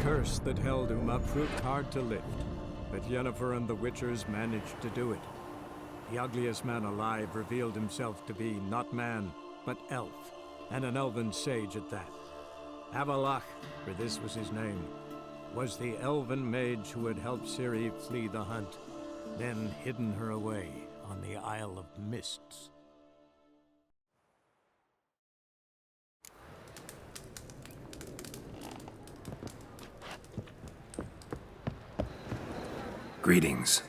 curse that held Uma proved hard to lift, but Yennefer and the Witchers managed to do it. The ugliest man alive revealed himself to be not man, but elf, and an elven sage at that. Avalach, for this was his name, was the elven mage who had helped Ciri flee the hunt, then hidden her away on the Isle of Mists. Greetings.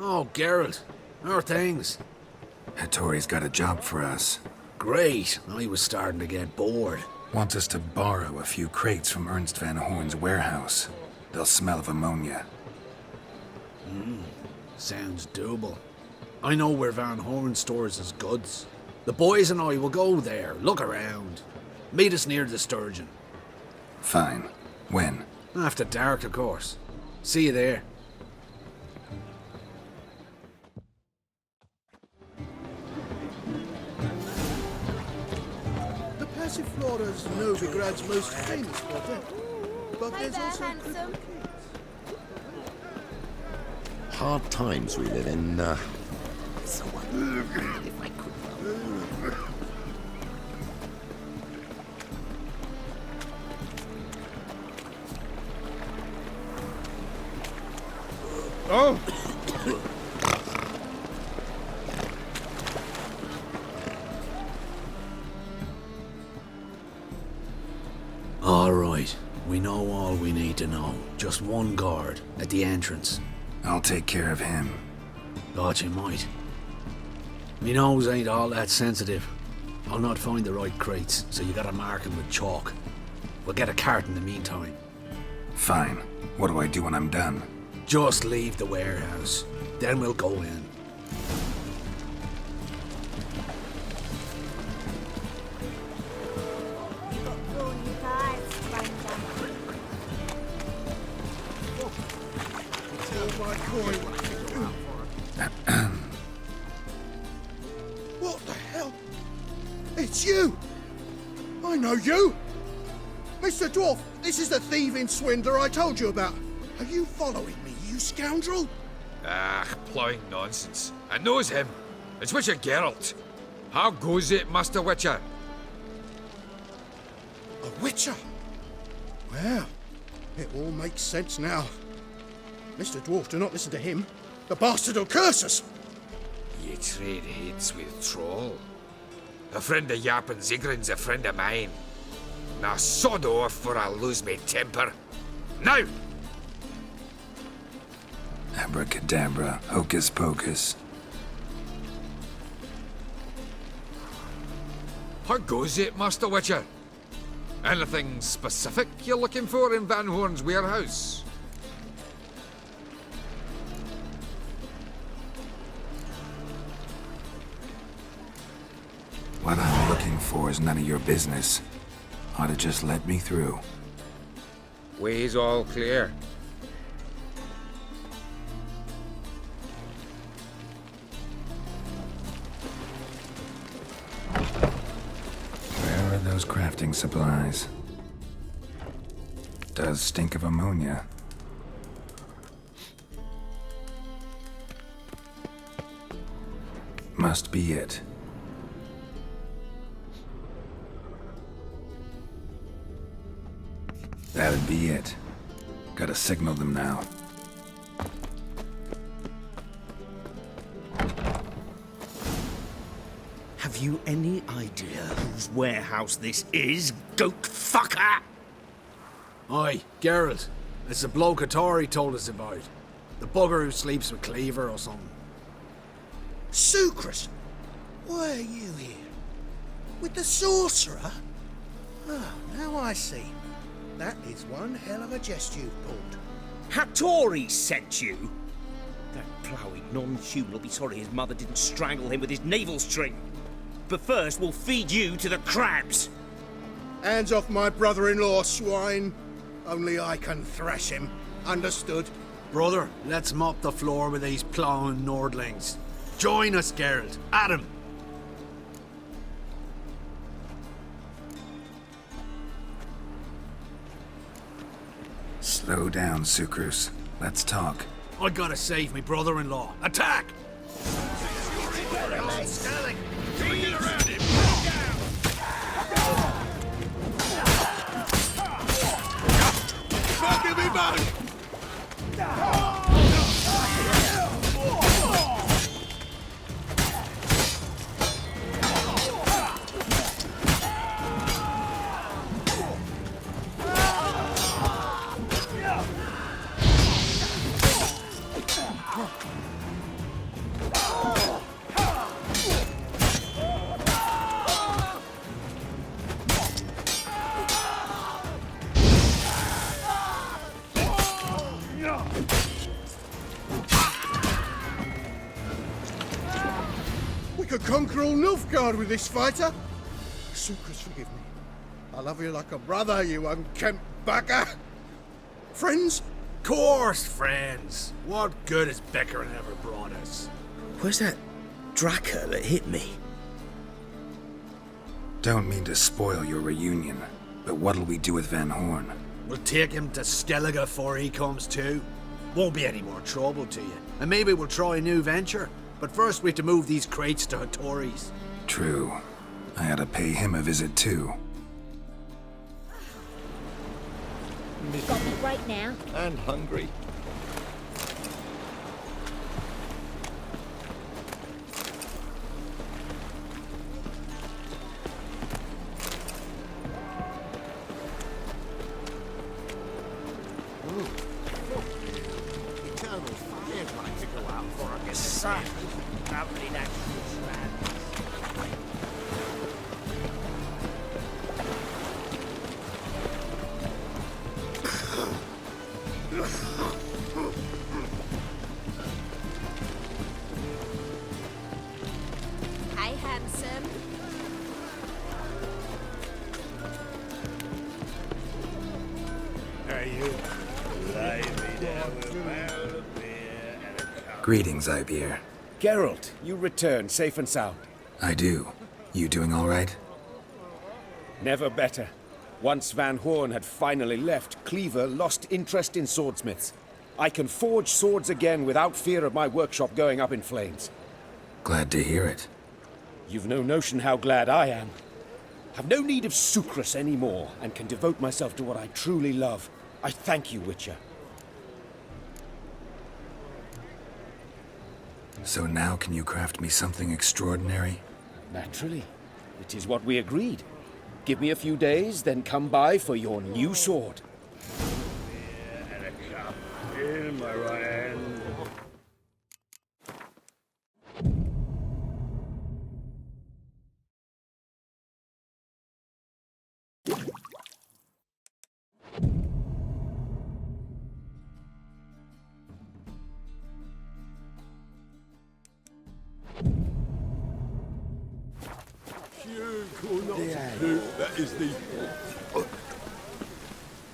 Oh, Geralt. How are things? Hattori's got a job for us. Great. I was starting to get bored. Wants us to borrow a few crates from Ernst van Horn's warehouse. They'll smell of ammonia. Sounds doable. I know where Van Horn stores his goods. The boys and I will go there, look around. Meet us near the Sturgeon. Fine. When? After dark, of course. See you there. Passiflora's Novigrad's most famous quartet. But Hi there's there, also handsome. Hard times we live in, so if I could. Oh! All right. We know all we need to know. Just one guard at the entrance. I'll take care of him. Thought you might. Me nose ain't all that sensitive. I'll not find the right crates, so you gotta mark them with chalk. We'll get a cart in the meantime. Fine. What do I do when I'm done? Just leave the warehouse. Then we'll go in. You got prawn with eyes, stranger. Oh my coin. What the hell? It's you! I know you! Mr. Dwarf, this is the thieving swindler I told you about. Are you following me, you scoundrel? Ah, ploughing nonsense. I knows him. It's Witcher Geralt. How goes it, Master Witcher? A witcher? Well, it all makes sense now. Mr. Dwarf, do not listen to him. The bastard will curse us. Ye trade heads with troll. A friend of Yap and Zigrin's a friend of mine. Now sod off or I'll lose me temper. Now! Abracadabra, hocus pocus. How goes it, Master Witcher? Anything specific you're looking for in Van Horn's warehouse? What I'm looking for is none of your business. Ought to just let me through. Way's all clear. Where are those crafting supplies? Does stink of ammonia. Must be it. That'd be it. Gotta signal them now. Have you any idea whose warehouse this is, goat fucker? Aye, Geralt. It's the bloke Hattori told us about. The bugger who sleeps with Cleaver or something. Sucrus, why are you here? With the sorcerer? Oh, now I see. That is one hell of a jest you've pulled. Hattori sent you? That ploughing non-human will be sorry his mother didn't strangle him with his navel string. But first, we'll feed you to the crabs. Hands off my brother-in-law, swine. Only I can thrash him. Understood? Brother, let's mop the floor with these ploughing Nordlings. Join us, Geralt. Adam. Slow down, Sucrus. Let's talk. I gotta save me brother-in-law. Attack! We could conquer all Nilfgaard with this fighter. Sucrus, forgive me. I love you like a brother, you unkempt bugger. Friends? Course, friends. What good has Beckering ever brought us? Where's that Dracker that hit me? Don't mean to spoil your reunion, but what'll we do with Van Horn? We'll take him to Skellige before he comes too. Won't be any more trouble to you. And maybe we'll try a new venture. But first we have to move these crates to Hattori's. True. I had to pay him a visit too. Got me right now. And hungry. Eternal fire's like to go out for a good lovely natural strands. Hi, handsome. Are you? Lay me down with a barrel of beer and a cup. Greetings, Ibeer. Geralt, you return safe and sound. I do. You doing all right? Never better. Once Van Horn had finally left, Cleaver lost interest in swordsmiths. I can forge swords again without fear of my workshop going up in flames. Glad to hear it. You've no notion how glad I am. I've no need of Sucrus anymore, and can devote myself to what I truly love. I thank you, Witcher. So now can you craft me something extraordinary? Naturally. It is what we agreed. Give me a few days, then come by for your new sword. And a cup in my right hand.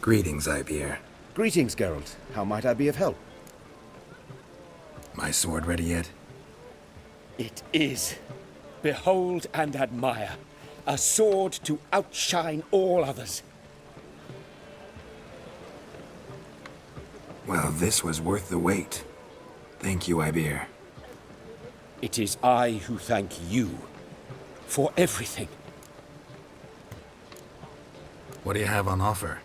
Greetings, Ibeer. Greetings, Geralt. How might I be of help? My sword ready yet? It is. Behold and admire. A sword to outshine all others. Well, this was worth the wait. Thank you, Ibeer. It is I who thank you for everything. What do you have on offer?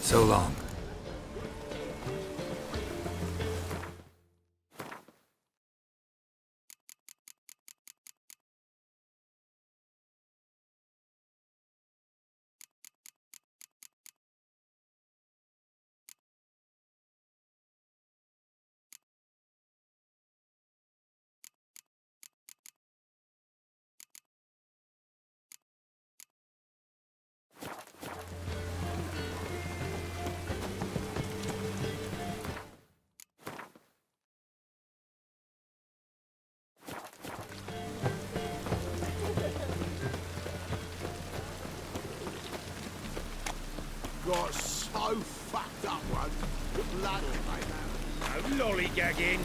So long. Got so fucked up once. The blood came out. No lollygagging.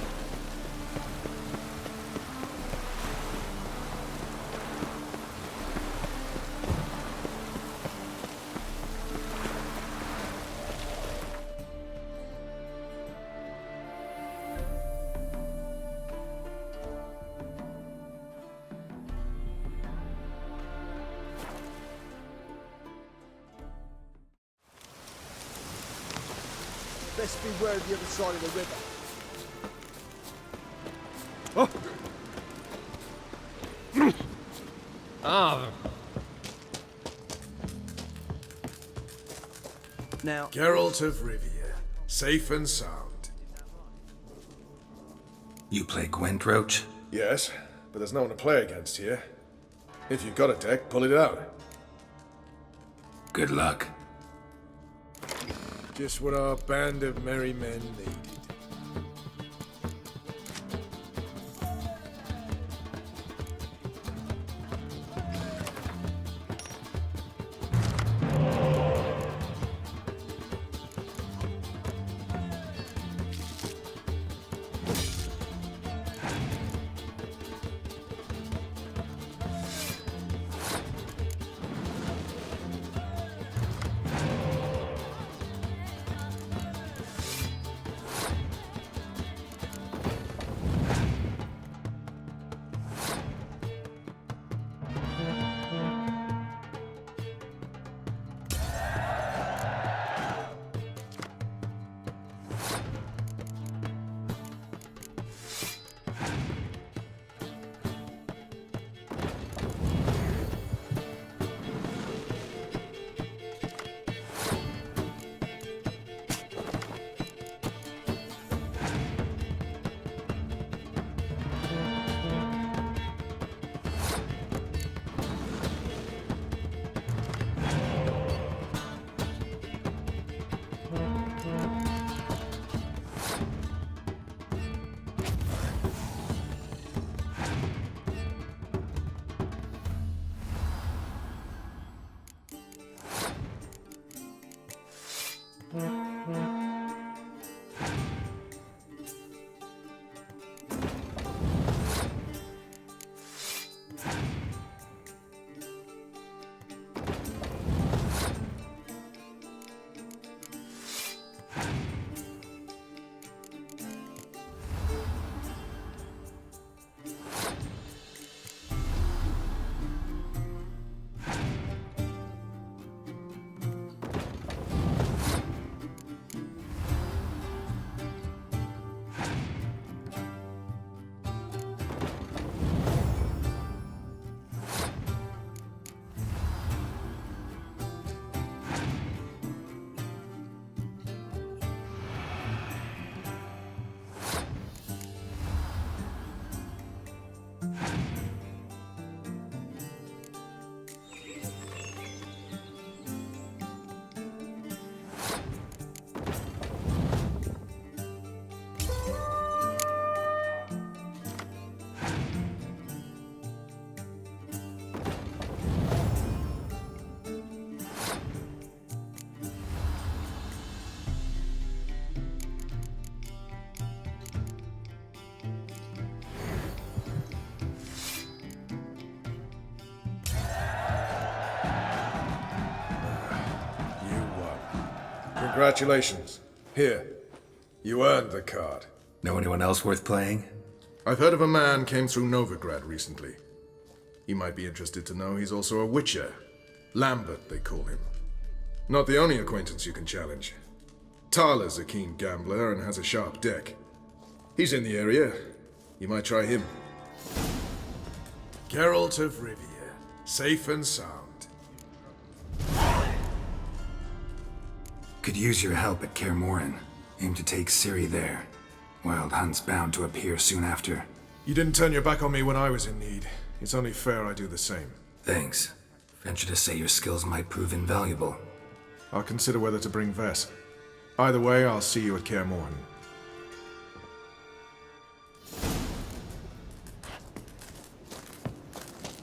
Best beware of the other side of the river. Now, Geralt of Rivia, safe and sound. You play Gwent, Roach? Yes, but there's no one to play against here. If you've got a deck, pull it out. Good luck. Just what our band of merry men needed. Congratulations. Here. You earned the card. Know anyone else worth playing? I've heard of a man came through Novigrad recently. You might be interested to know he's also a witcher. Lambert, they call him. Not the only acquaintance you can challenge. Tala's a keen gambler and has a sharp deck. He's in the area. You might try him. Geralt of Rivia, safe and sound. Could use your help at Kaer Morhen. Aim to take Ciri there. Wild Hunt's bound to appear soon after. You didn't turn your back on me when I was in need. It's only fair I do the same. Thanks. Venture to say your skills might prove invaluable. I'll consider whether to bring Vess. Either way, I'll see you at Kaer Morhen.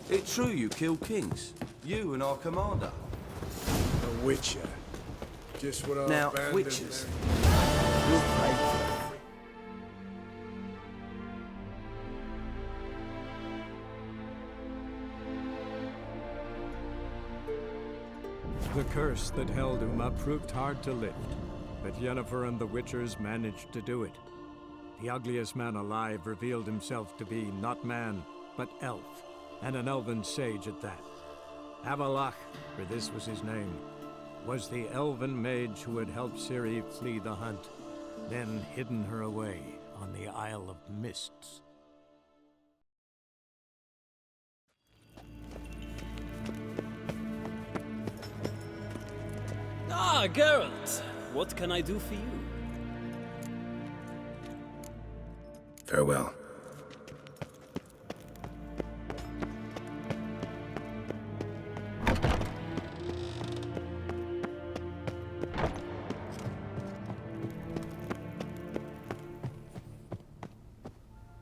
It's true you killed kings. You and our commander. A witcher. Just what I Now, abandoned witches. them. You'll pay for it. The curse that held Uma proved hard to lift, but Yennefer and the Witchers managed to do it. The ugliest man alive revealed himself to be not man, but elf, and an elven sage at that. Avalach, for this was his name, was the elven mage who had helped Ciri flee the hunt, then hidden her away on the Isle of Mists. Ah, Geralt! What can I do for you? Farewell.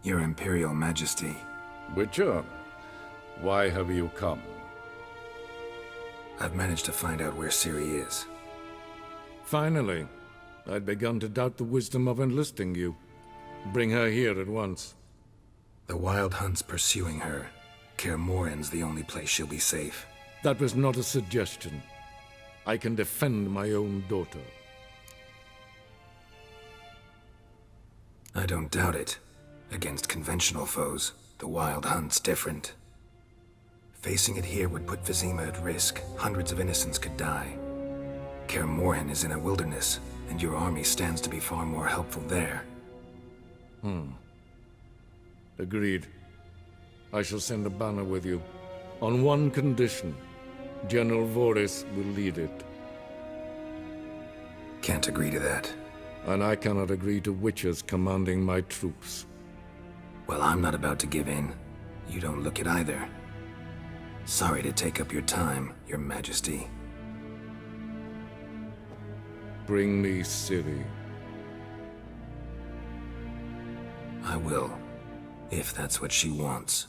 Your Imperial Majesty. Witcher, why have you come? I've managed to find out where Ciri is. Finally. I'd begun to doubt the wisdom of enlisting you. Bring her here at once. The Wild Hunt's pursuing her. Kaer Morhen's the only place she'll be safe. That was not a suggestion. I can defend my own daughter. I don't doubt it. Against conventional foes, the Wild Hunt's different. Facing it here would put Vizima at risk. Hundreds of innocents could die. Kaer Morhen is in a wilderness, and your army stands to be far more helpful there. Agreed. I shall send a banner with you. On one condition. General Voris will lead it. Can't agree to that. And I cannot agree to witches commanding my troops. Well, I'm not about to give in. You don't look it either. Sorry to take up your time, Your Majesty. Bring me Ciri. I will, if that's what she wants.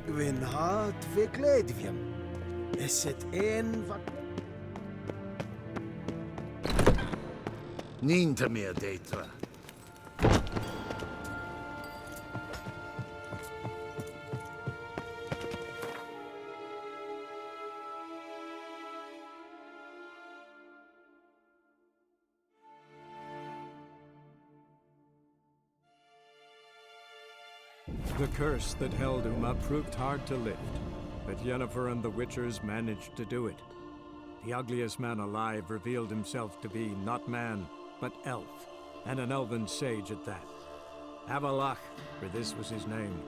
Gwyn had fe gledfiam. Eset ein va... Ninta mir data. The curse that held Uma proved hard to lift, but Yennefer and the Witchers managed to do it. The ugliest man alive revealed himself to be not man, but elf, and an elven sage at that. Avalach, for this was his name,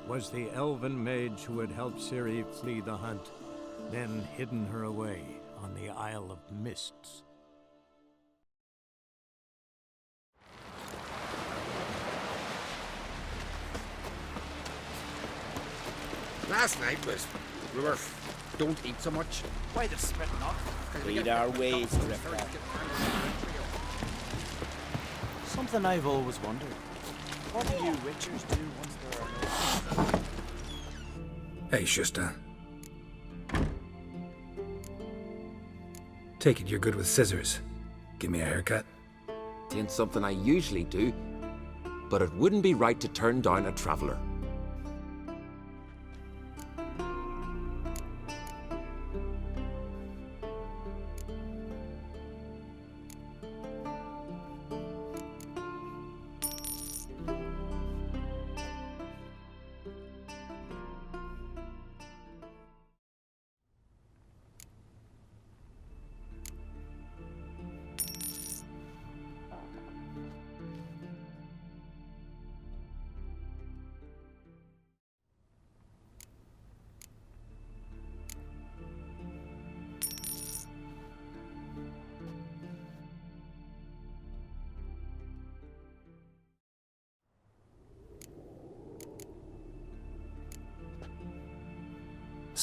was the elven mage who had helped Ciri flee the hunt, then hidden her away on the Isle of Mists. Last night we were... Don't eat so much. Why they're spreading up? Lead our ways, Drifter. Something I've always wondered. What do you witchers do once there are no... Hey, Shusta. Take it you're good with scissors. Give me a haircut. Ain't something I usually do, but it wouldn't be right to turn down a traveler.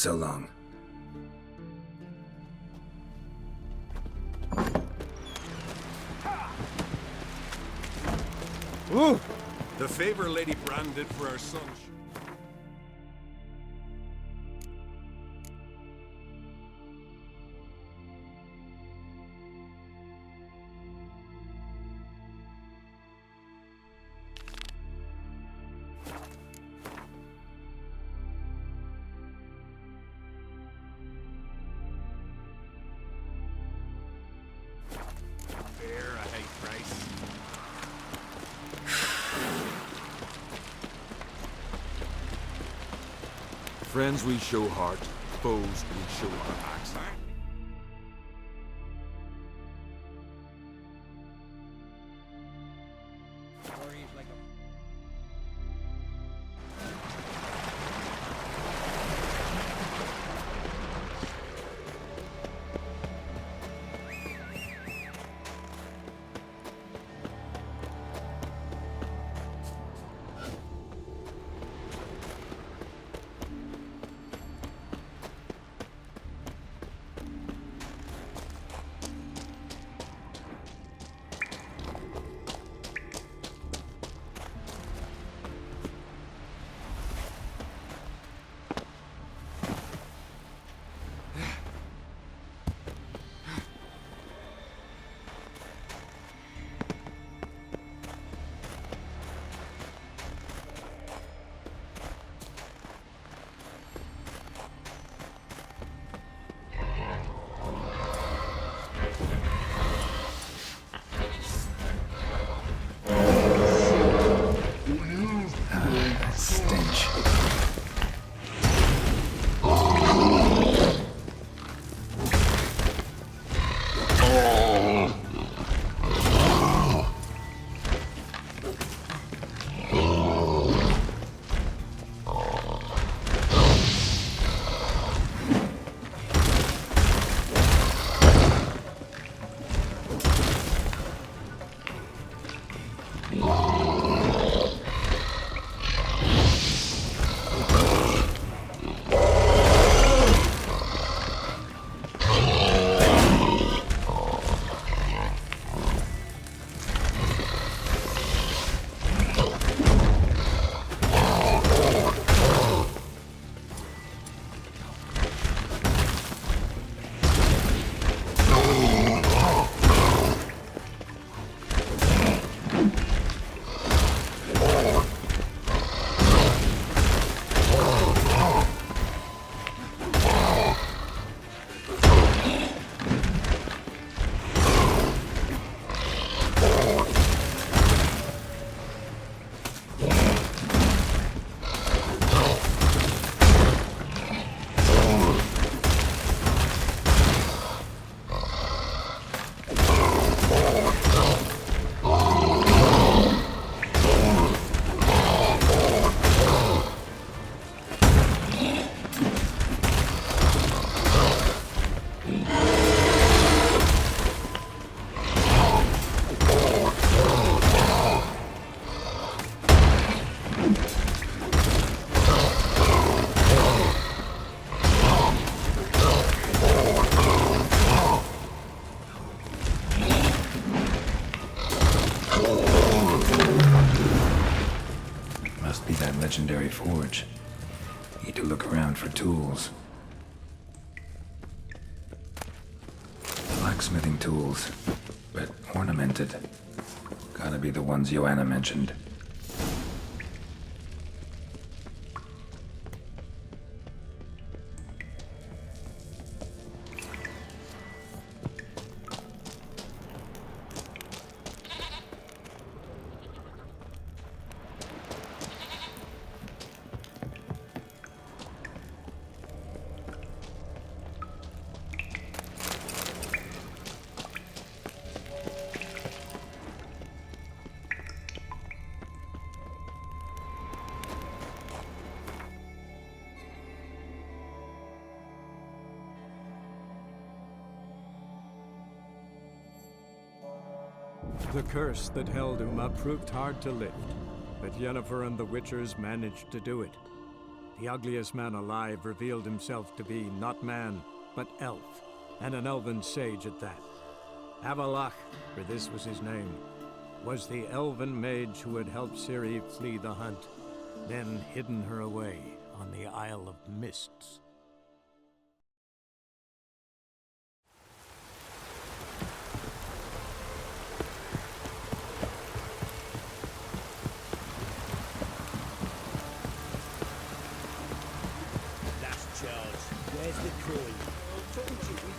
So long. Ooh! The favor Lady Brand did for our son. Friends we show heart, foes we show our axe. Stench. Must be that legendary forge. Need to look around for tools. Blacksmithing tools, but ornamented. Gotta be the ones Joanna mentioned. The curse that held Uma proved hard to lift, but Yennefer and the Witchers managed to do it. The ugliest man alive revealed himself to be not man, but elf, and an elven sage at that. Avalach, for this was his name, was the elven mage who had helped Ciri flee the hunt, then hidden her away on the Isle of Mists. Last charge. Where's the crew? Told you we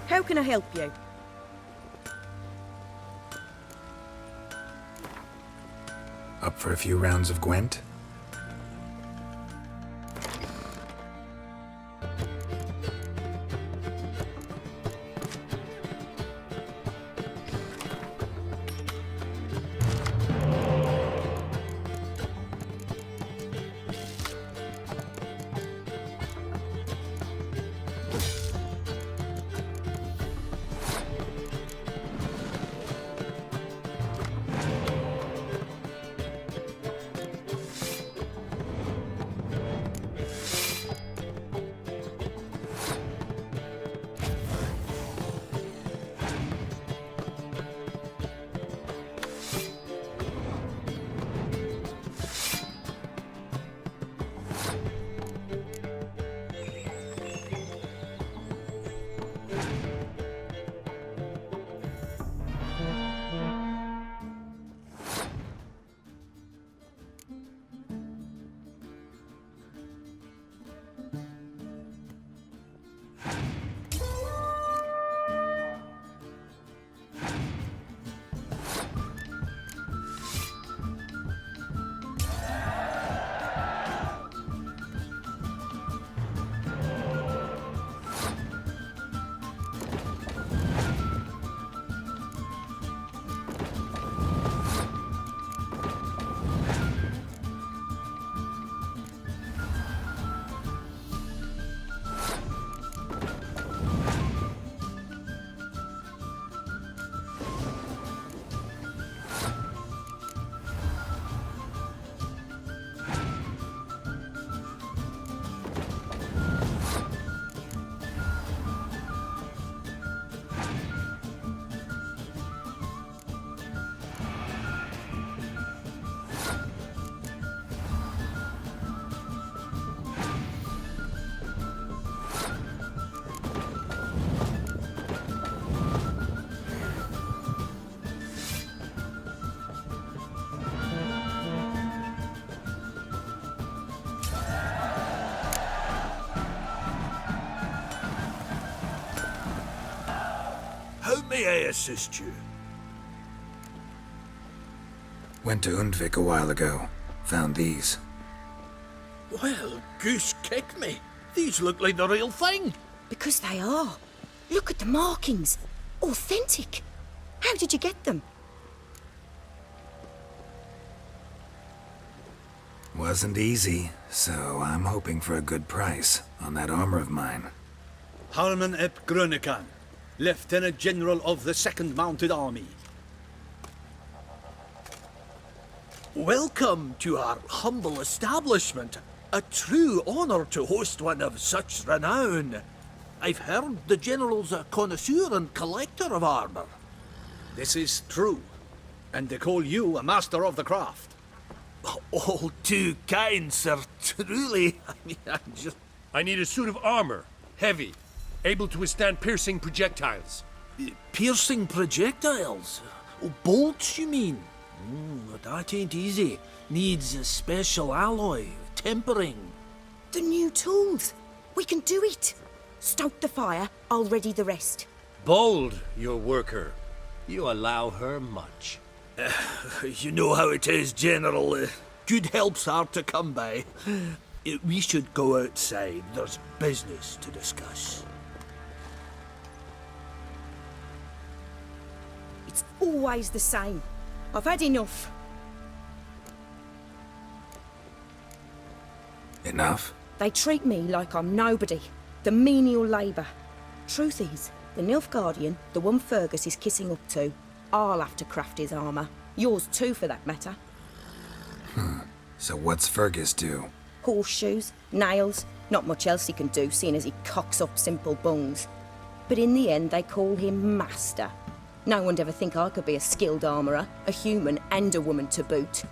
How can I help you? Up for a few rounds of Gwent? How may I assist you? Went to Undvik a while ago. Found these. Well, goose kick me. These look like the real thing. Because they are. Look at the markings. Authentic. How did you get them? Wasn't easy, so I'm hoping for a good price on that armor of mine. Harman ep Grönekan, Lieutenant General of the 2nd Mounted Army. Welcome to our humble establishment. A true honor to host one of such renown. I've heard the General's a connoisseur and collector of armor. This is true, and they call you a master of the craft. All too kind, sir. Truly. I need a suit of armor. Heavy. Able to withstand piercing projectiles. Piercing projectiles? Oh, bolts, you mean? That ain't easy. Needs a special alloy, tempering. The new tools. We can do it. Stoke the fire, I'll ready the rest. Bold, your worker. You allow her much. You know how it is, General. Good help's hard to come by. We should go outside. There's business to discuss. Always the same. I've had enough. Enough? They treat me like I'm nobody. The menial labour. Truth is, the Nilfgaardian, the one Fergus is kissing up to, I'll have to craft his armour. Yours too, for that matter. So what's Fergus do? Horseshoes, nails, not much else he can do, seeing as he cocks up simple bungs. But in the end, they call him Master. No one'd ever think I could be a skilled armourer, a human and a woman to boot.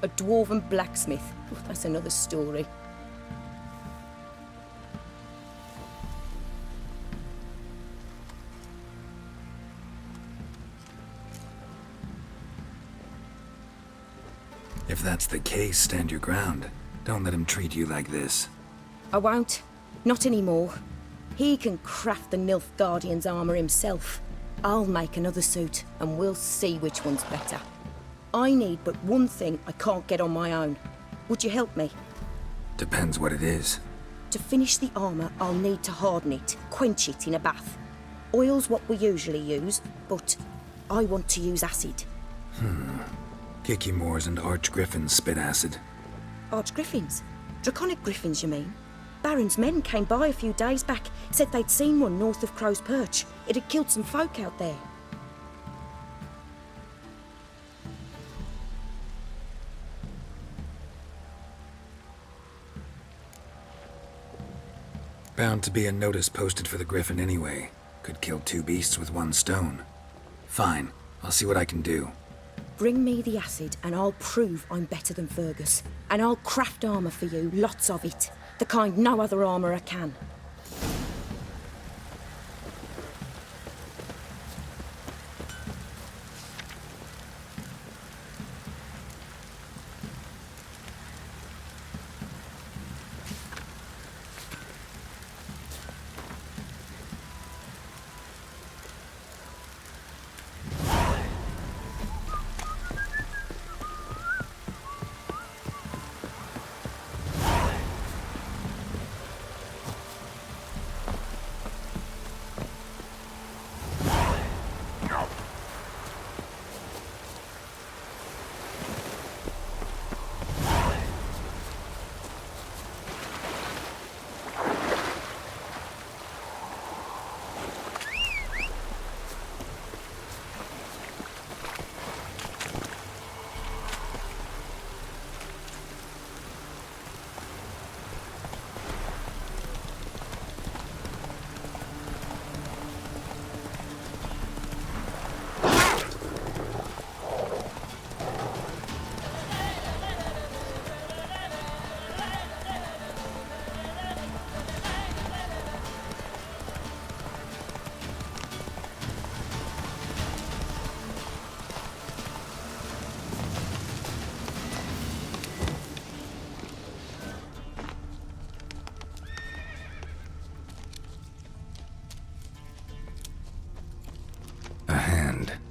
A dwarven blacksmith, that's another story. If that's the case, stand your ground. Don't let him treat you like this. I won't. Not anymore. He can craft the Nilfgaardian's armour himself. I'll make another suit, and we'll see which one's better. I need but one thing I can't get on my own. Would you help me? Depends what it is. To finish the armour, I'll need to harden it, quench it in a bath. Oil's what we usually use, but I want to use acid. Kikimoors and archgriffins spit acid. Archgriffins? Draconic griffins, you mean? Baron's men came by a few days back, said they'd seen one north of Crow's Perch. It had killed some folk out there. Bound to be a notice posted for the griffin anyway. Could kill two beasts with one stone. Fine, I'll see what I can do. Bring me the acid and I'll prove I'm better than Fergus. And I'll craft armour for you, lots of it. The kind no other armourer can.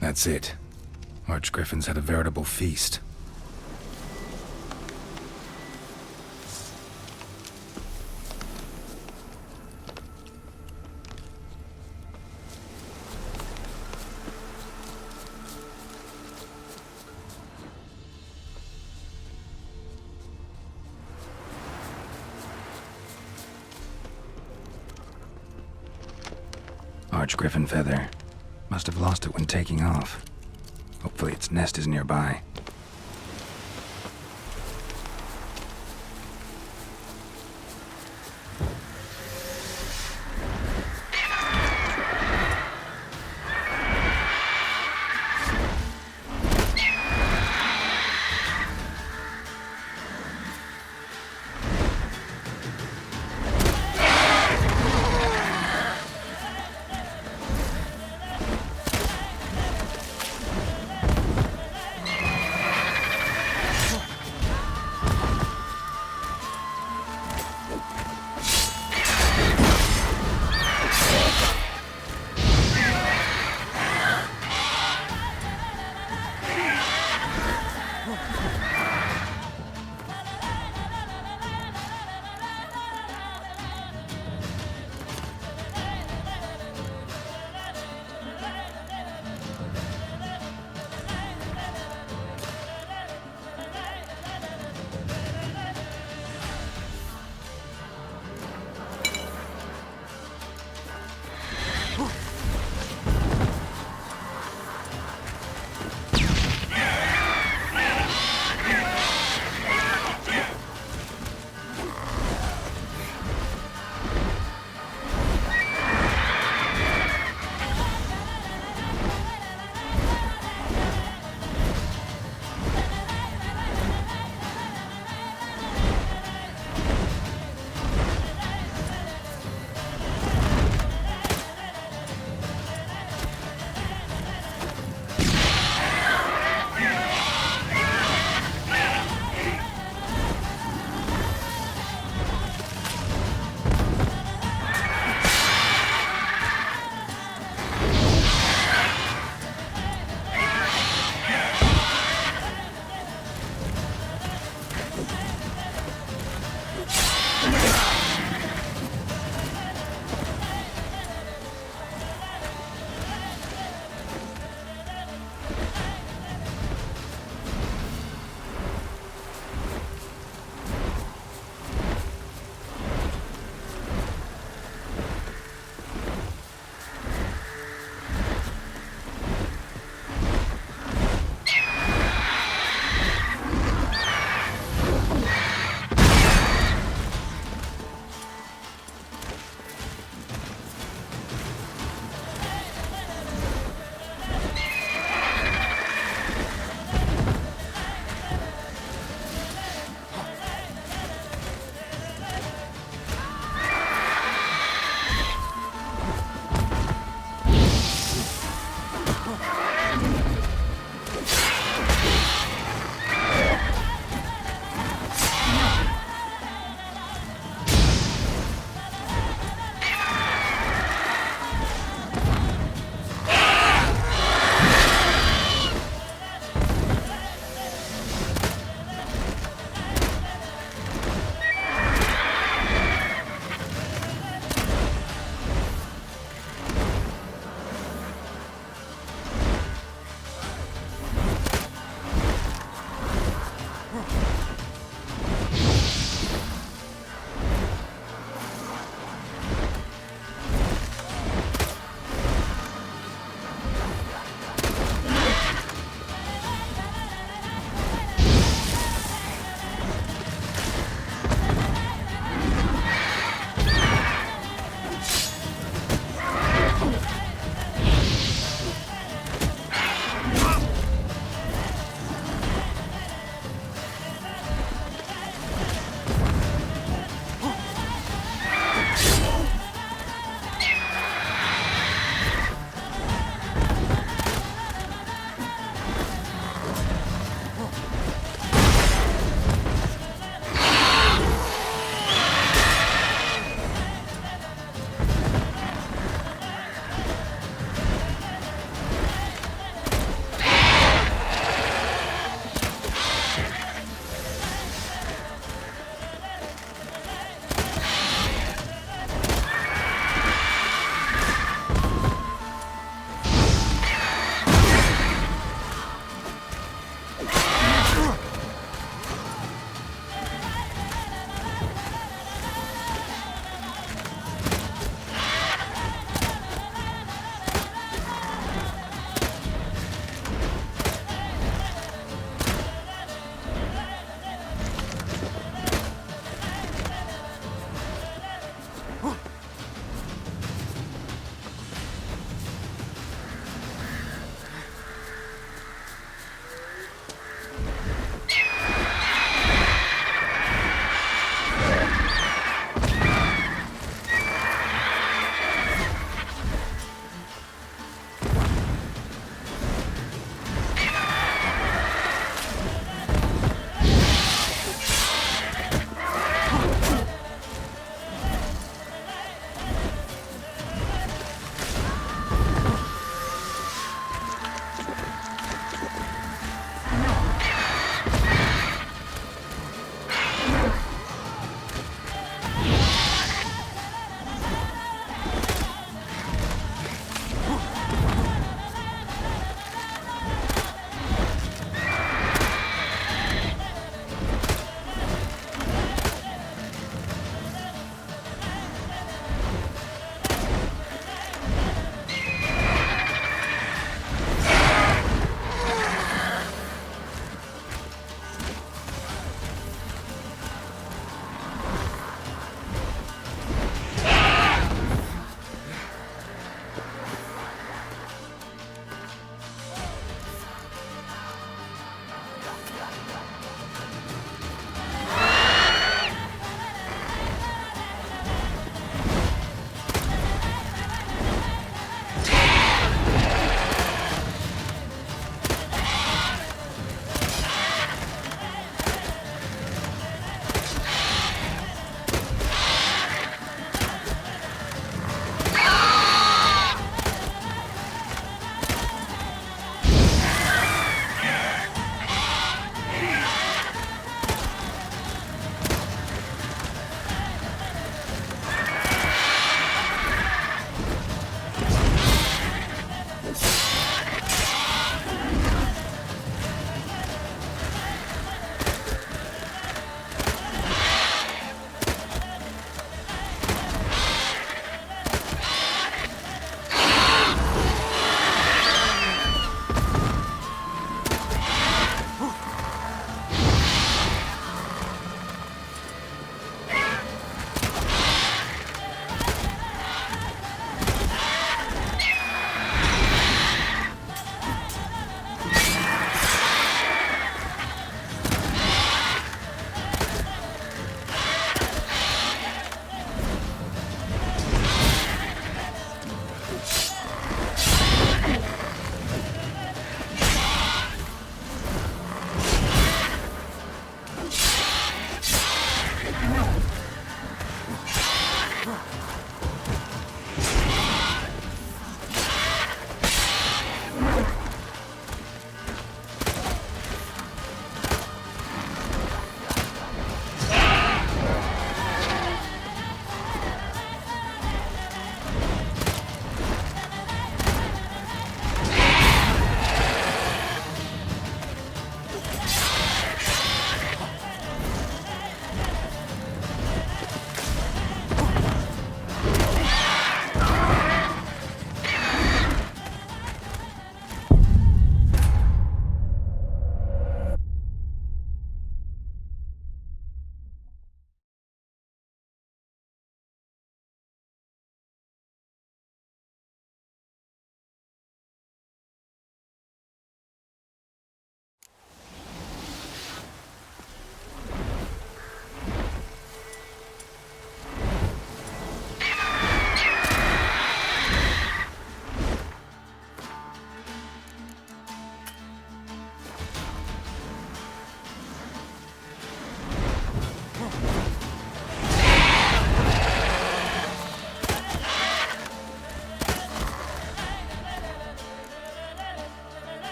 That's it. Archgriffins had a veritable feast. Archgriffin feather. Must have lost it when taking off. Hopefully its nest is nearby.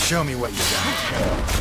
Show me what you got.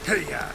Hey-ya!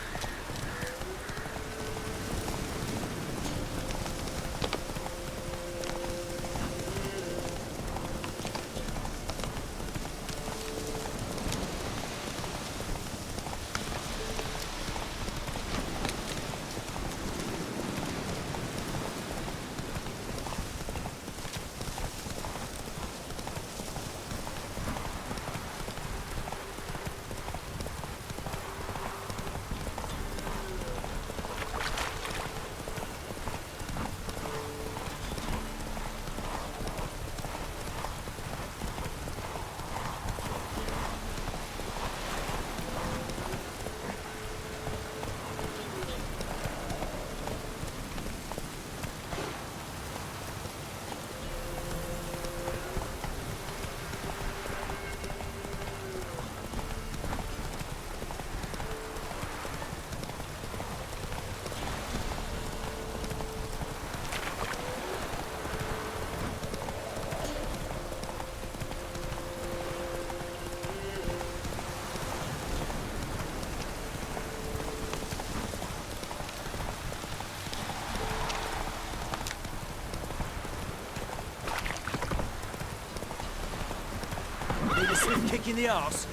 Need a swift kick in the arse.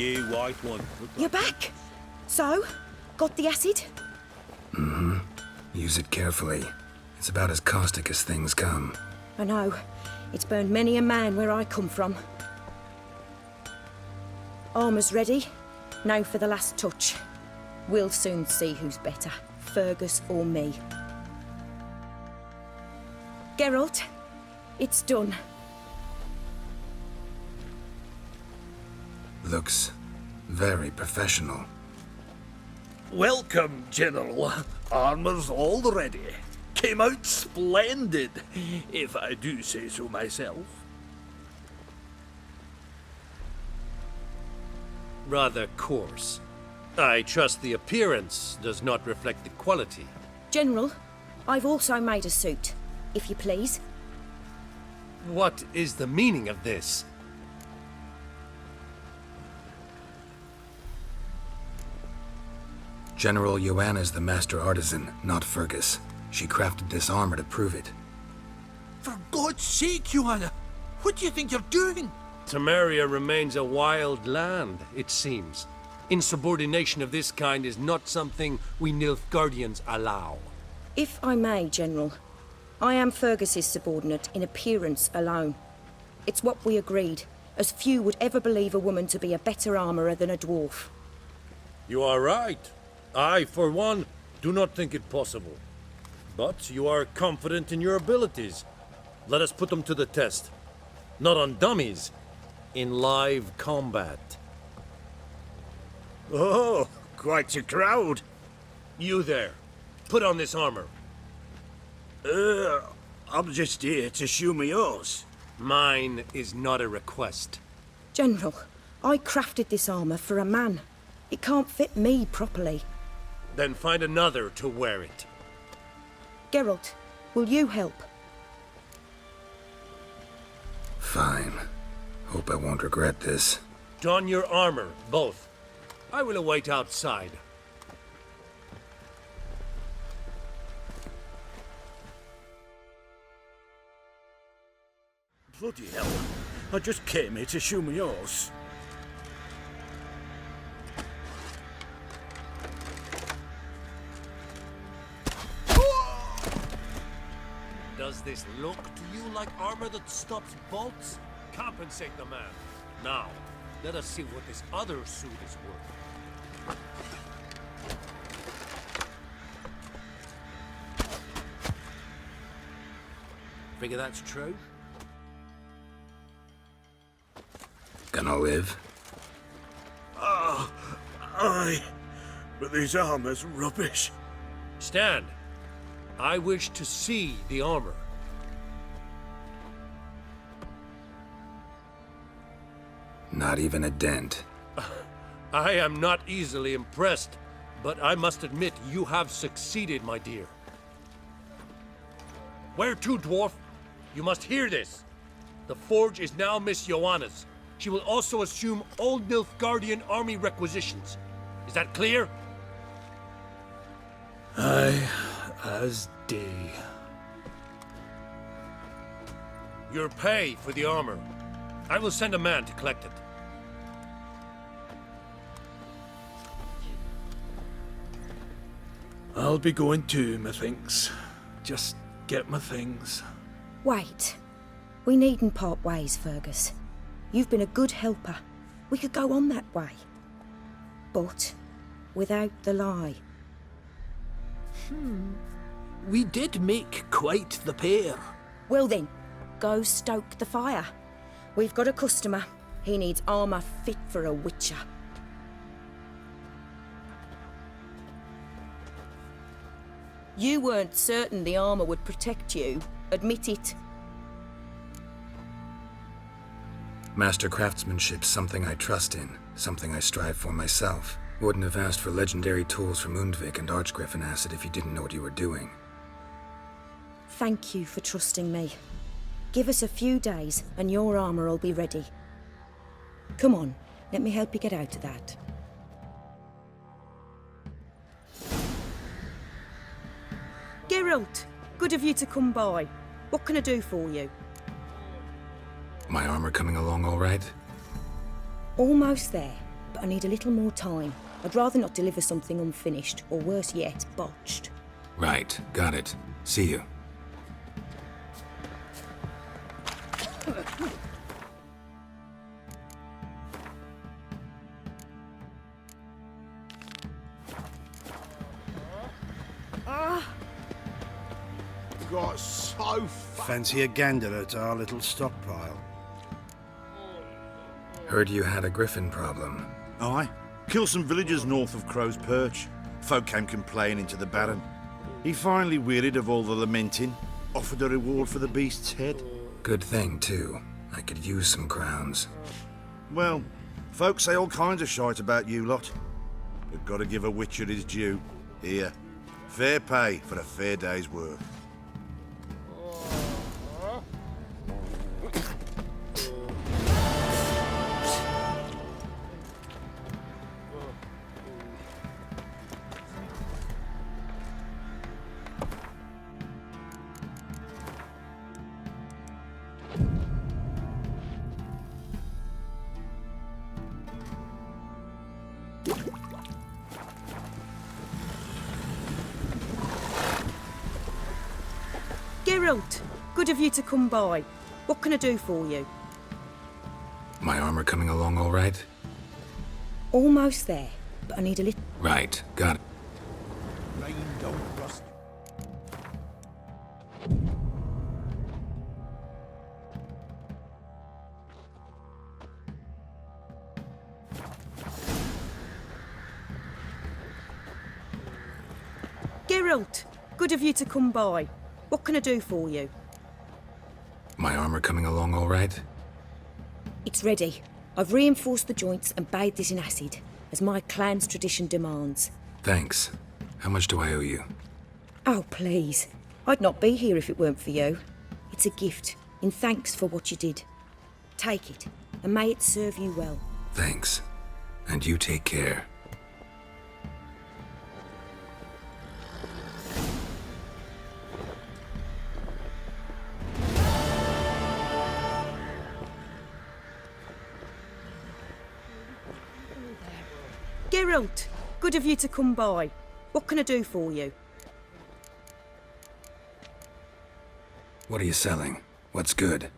You white one. You're back? So, got the acid? Mm-hmm. Use it carefully. It's about as caustic as things come. I know. It's burned many a man where I come from. Armour's ready. Now for the last touch. We'll soon see who's better, Fergus or me. Geralt, it's done. Looks very professional. Welcome, General. Armour's all ready. Came out splendid, if I do say so myself. Rather coarse. I trust the appearance does not reflect the quality. General, I've also made a suit, if you please. What is the meaning of this? General Joanna's the master artisan, not Fergus. She crafted this armor to prove it. For God's sake, Joanna, what do you think you're doing? Temeria remains a wild land, it seems. Insubordination of this kind is not something we Nilfgaardians allow. If I may, General, I am Fergus's subordinate in appearance alone. It's what we agreed, as few would ever believe a woman to be a better armourer than a dwarf. You are right. I, for one, do not think it possible. But you are confident in your abilities. Let us put them to the test. Not on dummies, in live combat. Oh, quite a crowd. You there, put on this armor. I'm just here to show me yours. Mine is not a request. General, I crafted this armour for a man. It can't fit me properly. Then find another to wear it. Geralt, will you help? Fine. Hope I won't regret this. Don your armor, both. I will await outside. Bloody hell. I just came here to show me yours. Does this look to you like armor that stops bolts? Compensate the man. Now, let us see what this other suit is worth. Figure that's true? Gonna live? Ah, aye. But this armor's rubbish. Stand. I wish to see the armor. Not even a dent. I am not easily impressed, but I must admit you have succeeded, my dear. Where to, dwarf? You must hear this. The forge is now Miss Joanna's. She will also assume all Nilfgaardian army requisitions. Is that clear? Aye, as day. Your pay for the armor. I will send a man to collect it. I'll be going too, methinks. Just get my things. Wait. We needn't part ways, Fergus. You've been a good helper. We could go on that way. But without the lie. We did make quite the pair. Well then, go stoke the fire. We've got a customer. He needs armour fit for a witcher. You weren't certain the armour would protect you. Admit it. Master craftsmanship's something I trust in, something I strive for myself. Wouldn't have asked for legendary tools from Undvik and Archgriffin acid if you didn't know what you were doing. Thank you for trusting me. Give us a few days and your armour will be ready. Come on, let me help you get out of that. Geralt, good of you to come by. What can I do for you? My armor coming along all right? Almost there. but I need a little more time. I'd rather not deliver something unfinished, or worse yet, botched. Right, got it. See you. Got so Fancy a gander at our little stockpile? Heard you had a griffin problem. Aye. Killed some villagers north of Crow's Perch. Folk came complaining to the Baron. He finally wearied of all the lamenting, offered a reward for the beast's head. Good thing, too. I could use some crowns. Well, folk say all kinds of shite about you lot. But gotta give a witcher his due. Here, fair pay for a fair day's work. Geralt, good of you to come by. What can I do for you? My armor coming along all right? Almost there, but I need a little... Right, got it. rain don't rust. Geralt, good of you to come by. What can I do for you? My armor coming along all right? It's ready. I've reinforced the joints and bathed it in acid, as my clan's tradition demands. Thanks. How much do I owe you? Oh, please. I'd not be here if it weren't for you. It's a gift, in thanks for what you did. Take it, and may it serve you well. Thanks. And you take care. Geralt, good of you to come by. What can I do for you? What are you selling? What's good?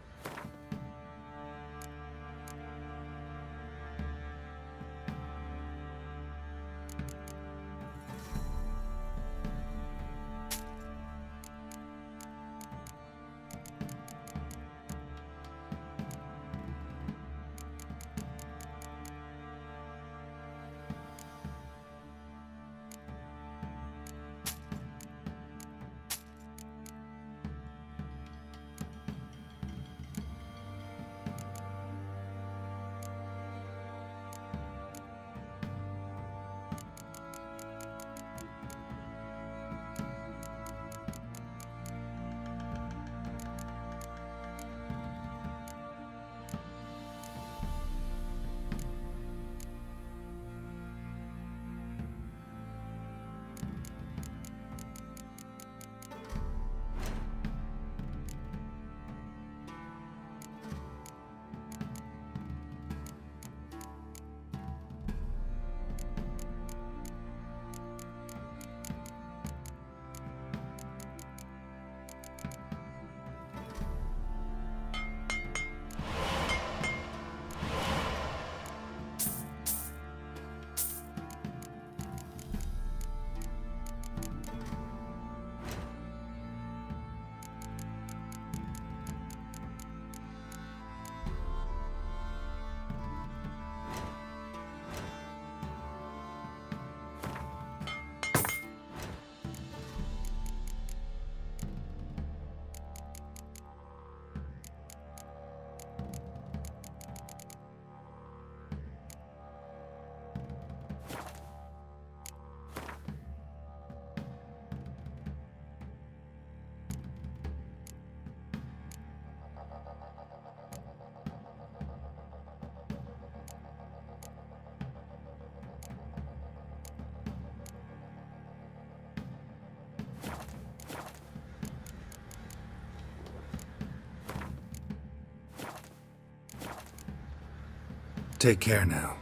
Take care now.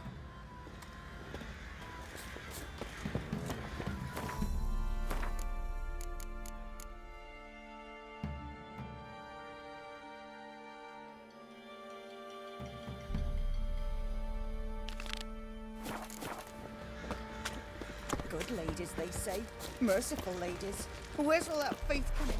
Good ladies, they say. Merciful ladies. Where's all that faith coming?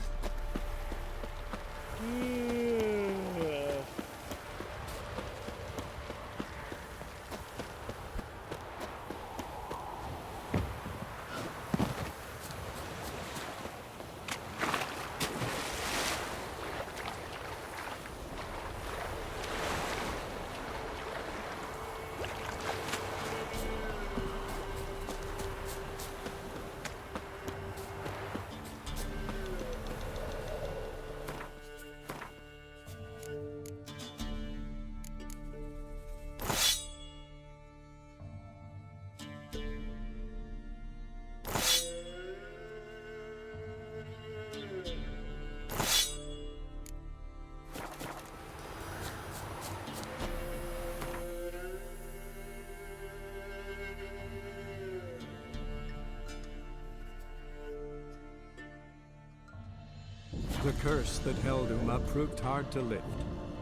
The curse that held Uma proved hard to lift,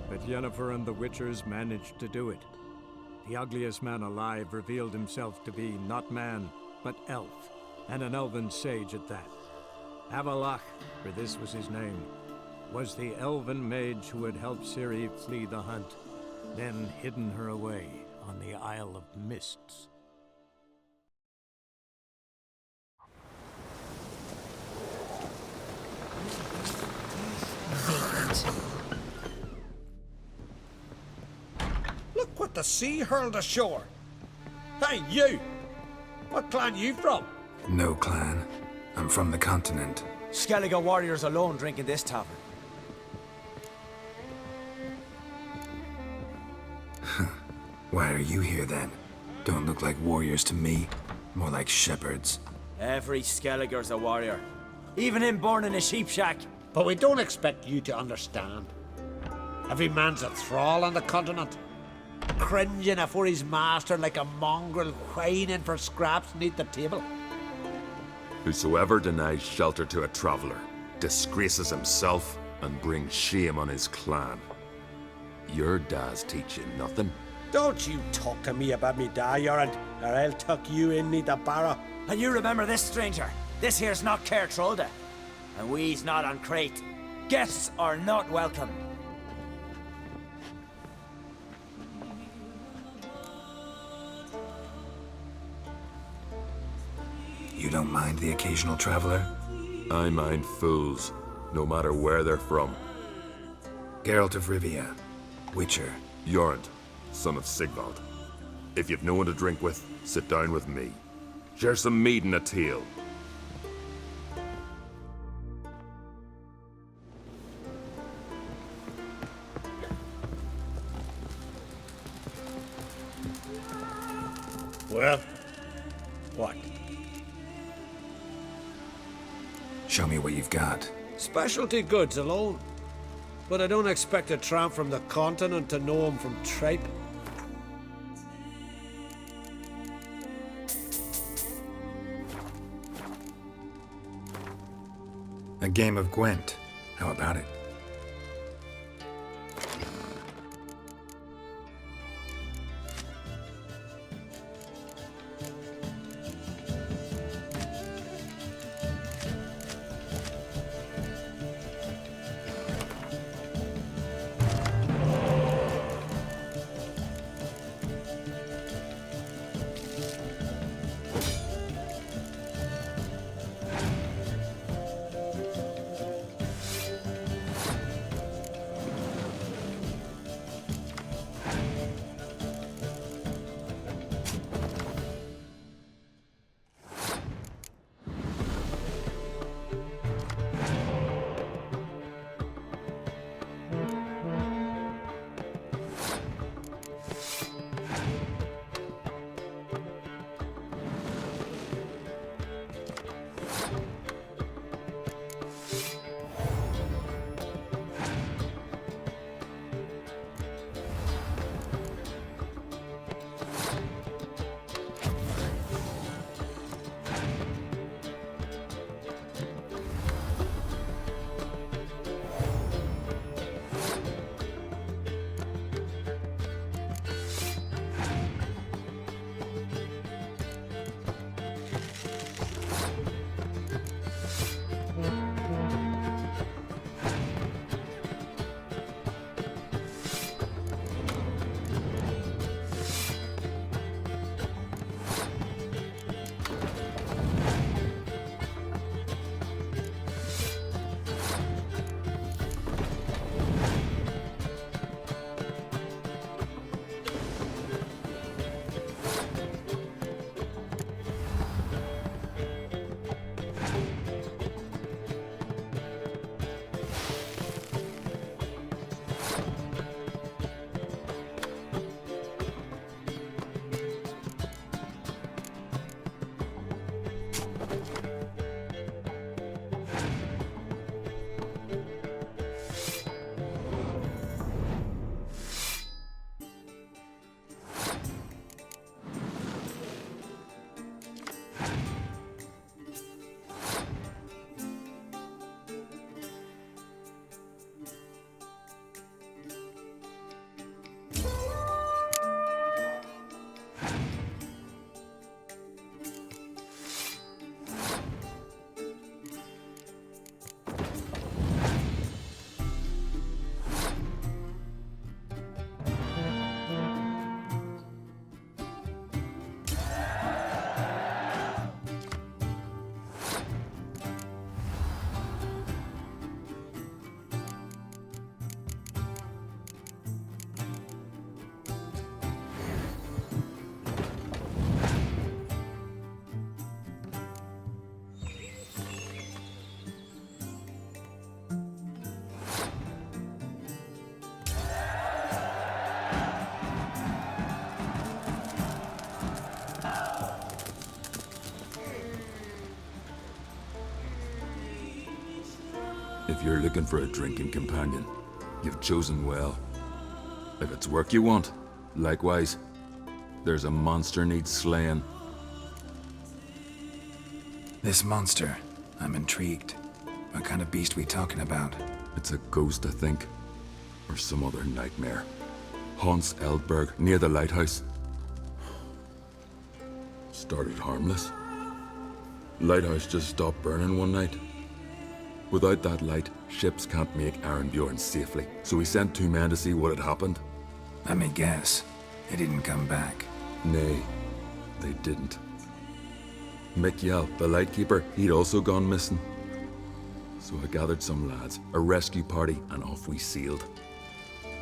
but Yennefer and the Witchers managed to do it. The ugliest man alive revealed himself to be not man, but elf, and an elven sage at that. Avalach, for this was his name, was the elven mage who had helped Ciri flee the hunt, then hidden her away on the Isle of Mists. Look what the sea hurled ashore. Hey, you! What clan you from? No clan. I'm from the continent. Skellige warriors alone drink in this tavern. Why are you here then? Don't look like warriors to me. More like shepherds. Every Skellige's a warrior. Even him born in a sheep shack. But we don't expect you to understand. Every man's a thrall on the continent, cringing afore his master like a mongrel whining for scraps neath the table. Whosoever denies shelter to a traveller disgraces himself and brings shame on his clan. Your da's teach you nothing. Don't you talk to me about me da, Yorand, or I'll tuck you in neath the barrow. And you remember this, stranger. This here's not Caer Trolda, and we's not on Crate. Guests are not welcome. You don't mind the occasional traveler? I mind fools, no matter where they're from. Geralt of Rivia, Witcher. Jorund, son of Sigvald. If you've no one to drink with, sit down with me. Share some mead and a tale. Well, what? Show me what you've got. Specialty goods alone. But I don't expect a tramp from the continent to know him from tripe. A game of Gwent. How about it? If you're looking for a drinking companion, you've chosen well. If it's work you want, likewise, there's a monster needs slaying. This monster, I'm intrigued. What kind of beast we talking about? It's a ghost, I think. Or some other nightmare. Haunts Eldberg, near the lighthouse. Started harmless. Lighthouse just stopped burning one night. Without that light, ships can't make Arnbjorn safely, so we sent 2 men to see what had happened. Let me guess. They didn't come back. Nay, they didn't. Mikjal, the lightkeeper, he'd also gone missing. So I gathered some lads, a rescue party, and off we sailed.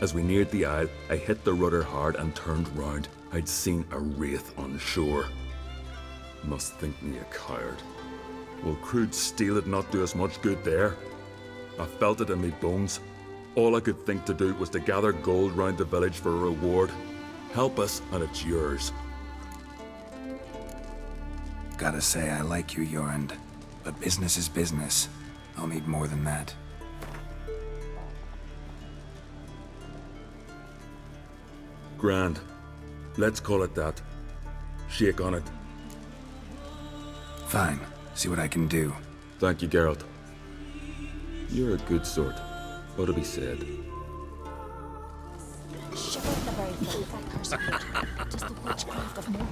As we neared the isle, I hit the rudder hard and turned round. I'd seen a wraith on shore. Must think me a coward. Will crude steel it not do us much good there? I felt it in me bones. All I could think to do was to gather gold round the village for a reward. Help us, and it's yours. Gotta say, I like you, Jorund. But business is business. I'll need more than that. Grand. Let's call it that. Shake on it. Fine. See what I can do. Thank you, Geralt. You're a good sort. Ought to be said. Shut up the very thought of that person. Just the witchcraft of more.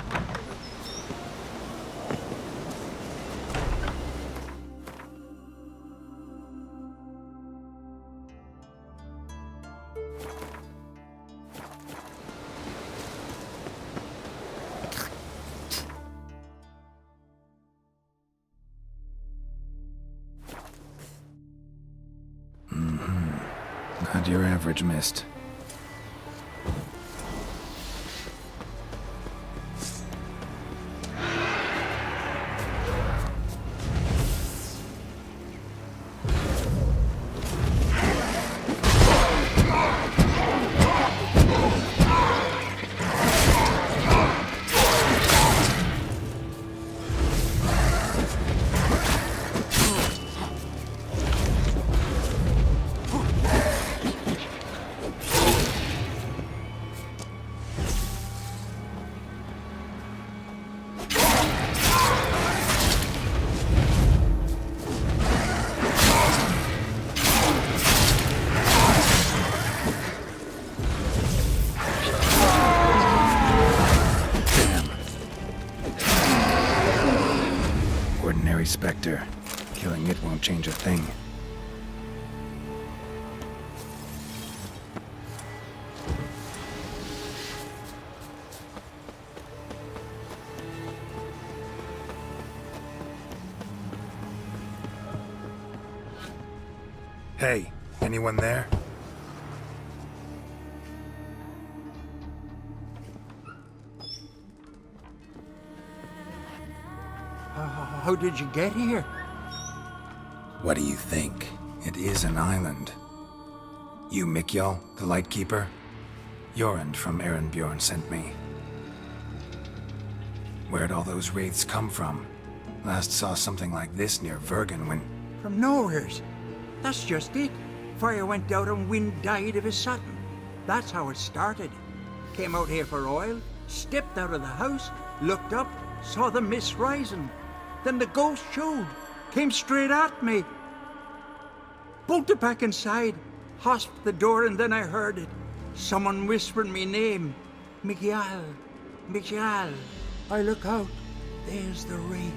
Not your average mist. Spectre. Killing it won't change a thing. Hey, anyone there? How did you get here? What do you think? It is an island. You Mikjal, the Lightkeeper? Jorund from Arnbjorn sent me. Where'd all those wraiths come from? Last saw something like this near Vergen when... From nowheres. That's just it. Fire went out and wind died of his satin. That's how it started. Came out here for oil, stepped out of the house, looked up, saw the mist rising. Then the ghost showed, came straight at me. Bolted back inside, hosped the door, and then I heard it. Someone whispering me name. Mikjal, Mikjal. I look out, there's the wraith.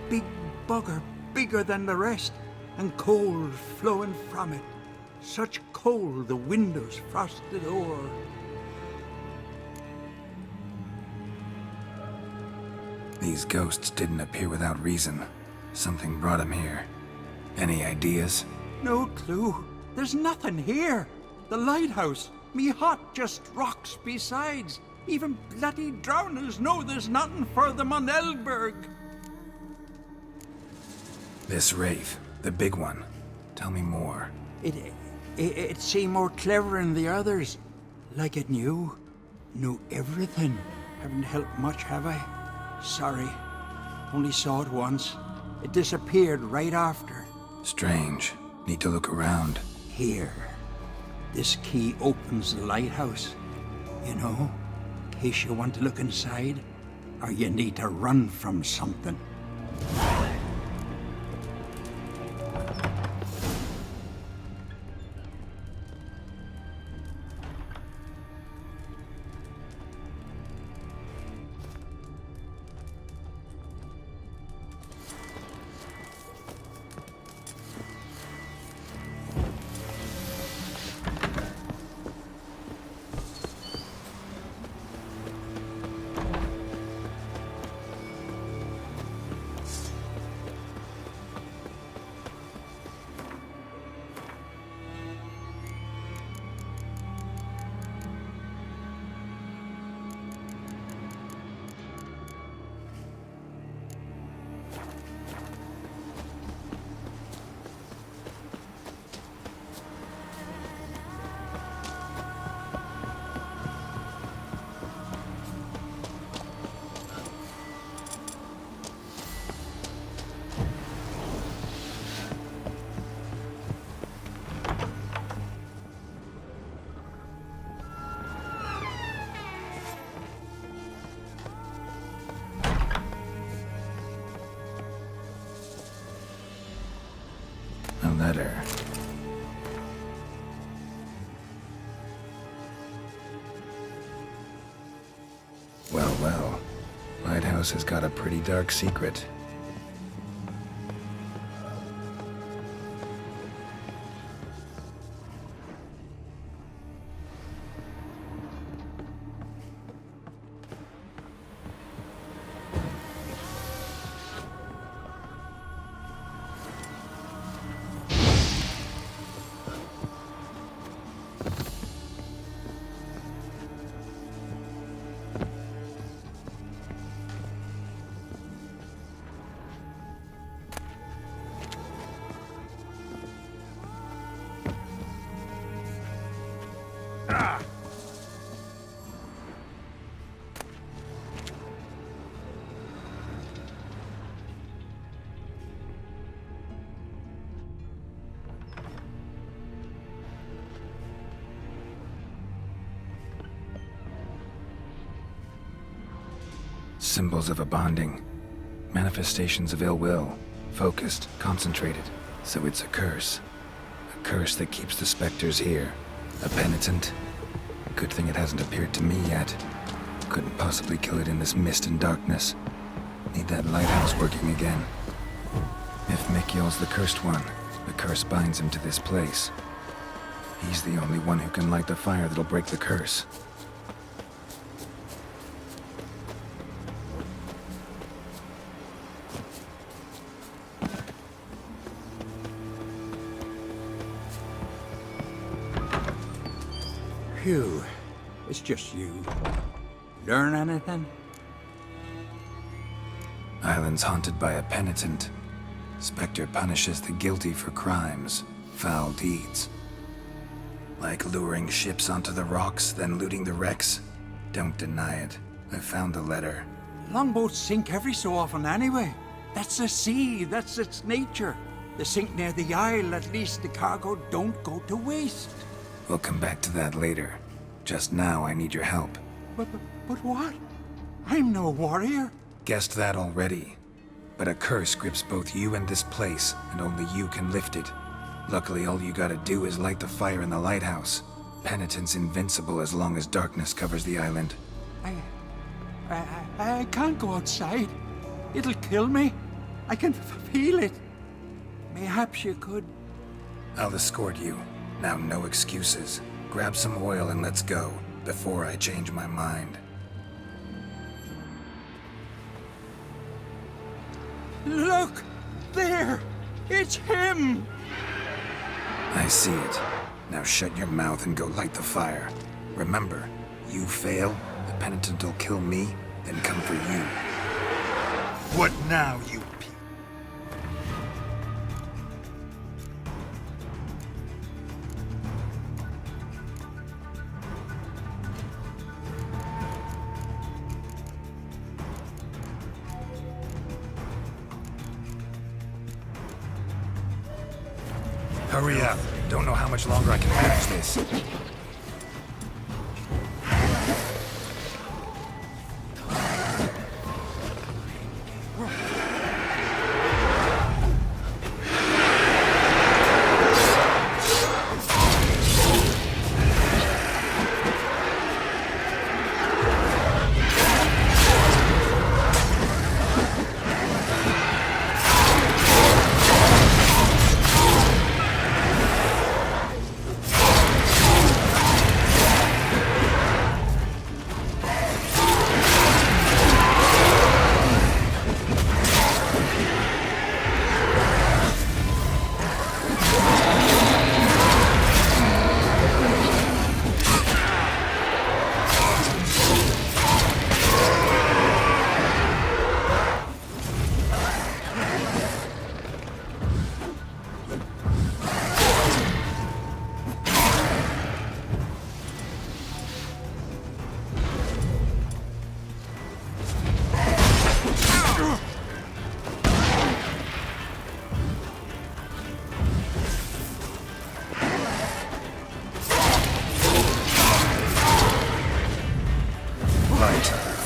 Big bugger, bigger than the rest, and cold flowing from it. Such cold the windows frosted o'er. These ghosts didn't appear without reason. Something brought them here. Any ideas? No clue. There's nothing here. The lighthouse, me hut just rocks besides. Even bloody drowners know there's nothing for them on Eldberg. This wraith, the big one. Tell me more. It seemed more clever than the others. Like it knew everything. Haven't helped much, have I? Sorry. Only saw it once. It disappeared right after. Strange. Need to look around. Here. This key opens the lighthouse. You know, in case you want to look inside, or you need to run from something. A letter. Well, well. Lighthouse has got a pretty dark secret. Symbols of a bonding. Manifestations of ill will. Focused, concentrated. So it's a curse. A curse that keeps the specters here. A penitent. Good thing it hasn't appeared to me yet. Couldn't possibly kill it in this mist and darkness. Need that lighthouse working again. If Mikyol's the cursed one, the curse binds him to this place. He's the only one who can light the fire that'll break the curse. Phew. It's just you. Learn anything? Island's haunted by a penitent. Spectre punishes the guilty for crimes, foul deeds. Like luring ships onto the rocks, then looting the wrecks. Don't deny it. I found the letter. Longboats sink every so often anyway. That's the sea, that's its nature. They sink near the isle, at least the cargo don't go to waste. We'll come back to that later. Just now, I need your help. But what? I'm no warrior. Guessed that already. But a curse grips both you and this place, and only you can lift it. Luckily, all you gotta do is light the fire in the lighthouse. Penitent's invincible as long as darkness covers the island. I can't go outside. It'll kill me. I can feel it. Mayhaps you could... I'll escort you. Now, no excuses. Grab some oil and let's go, before I change my mind. Look! There! It's him! I see it. Now shut your mouth and go light the fire. Remember, you fail, the penitent will kill me, then come for you. What now, you Hurry up. Don't know how much longer I can manage this.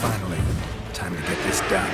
Finally, time to get this done.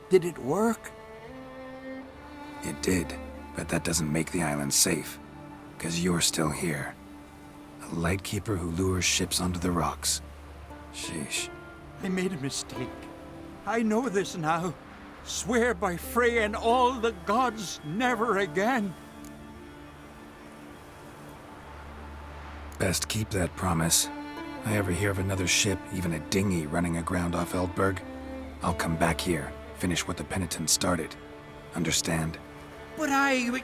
Did it work? It did, but that doesn't make the island safe. Because you're still here. A lightkeeper who lures ships onto the rocks. Sheesh. I made a mistake. I know this now. Swear by Frey and all the gods, never again. Best keep that promise. I ever hear of another ship, even a dinghy, running aground off Eldberg, I'll come back here, finish what the penitents started. Understand? But I understand.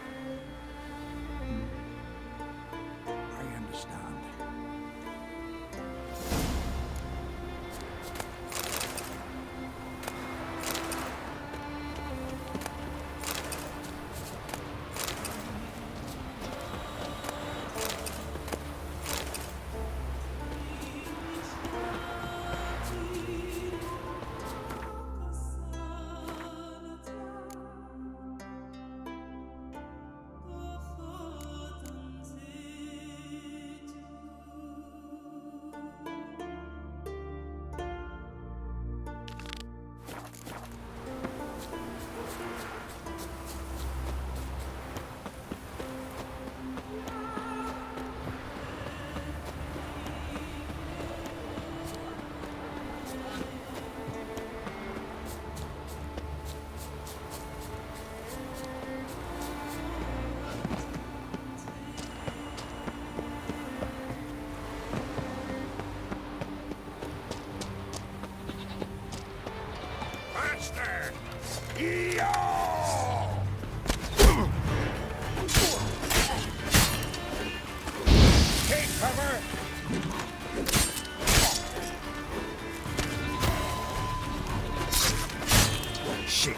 Master! Take cover! Shit.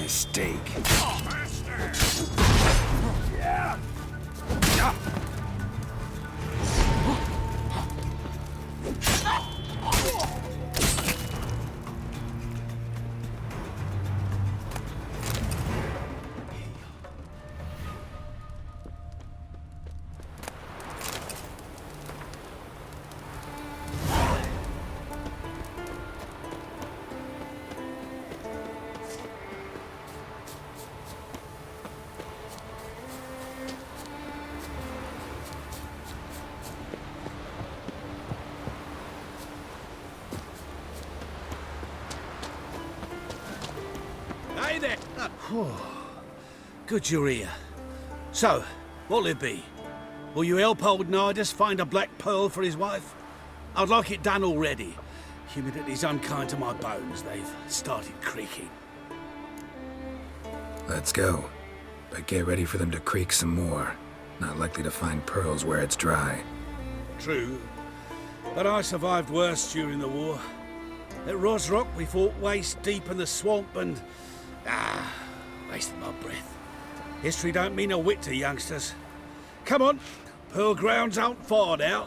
Mistake. Hey there! Good you're here. So, what'll it be? Will you help old Nidus find a black pearl for his wife? I'd like it done already. Humidity's unkind to my bones. They've started creaking. Let's go. But get ready for them to creak some more. Not likely to find pearls where it's dry. True. But I survived worse during the war. At Rosrock, we fought waist deep in the swamp and... wasted my breath. History don't mean a whit to youngsters. Come on, pearl grounds aren't far now.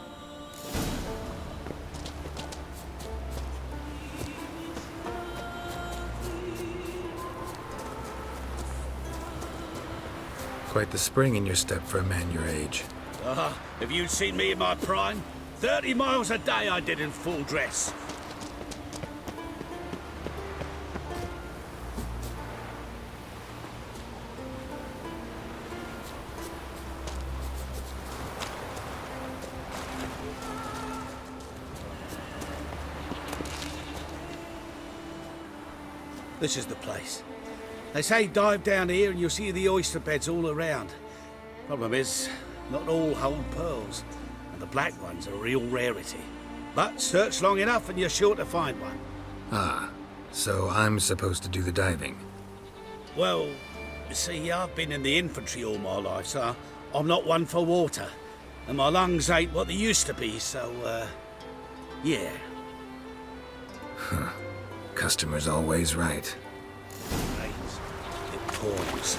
Quite the spring in your step for a man your age. Have you seen me in my prime? 30 miles a day I did in full dress. This is the place. They say dive down here and you'll see the oyster beds all around. Problem is, not all hold pearls, and the black ones are a real rarity. But search long enough and you're sure to find one. Ah, so I'm supposed to do the diving. Well, you see, I've been in the infantry all my life, so I'm not one for water. And my lungs ain't what they used to be, so, yeah. Huh. Customer's always right. Right. It pours.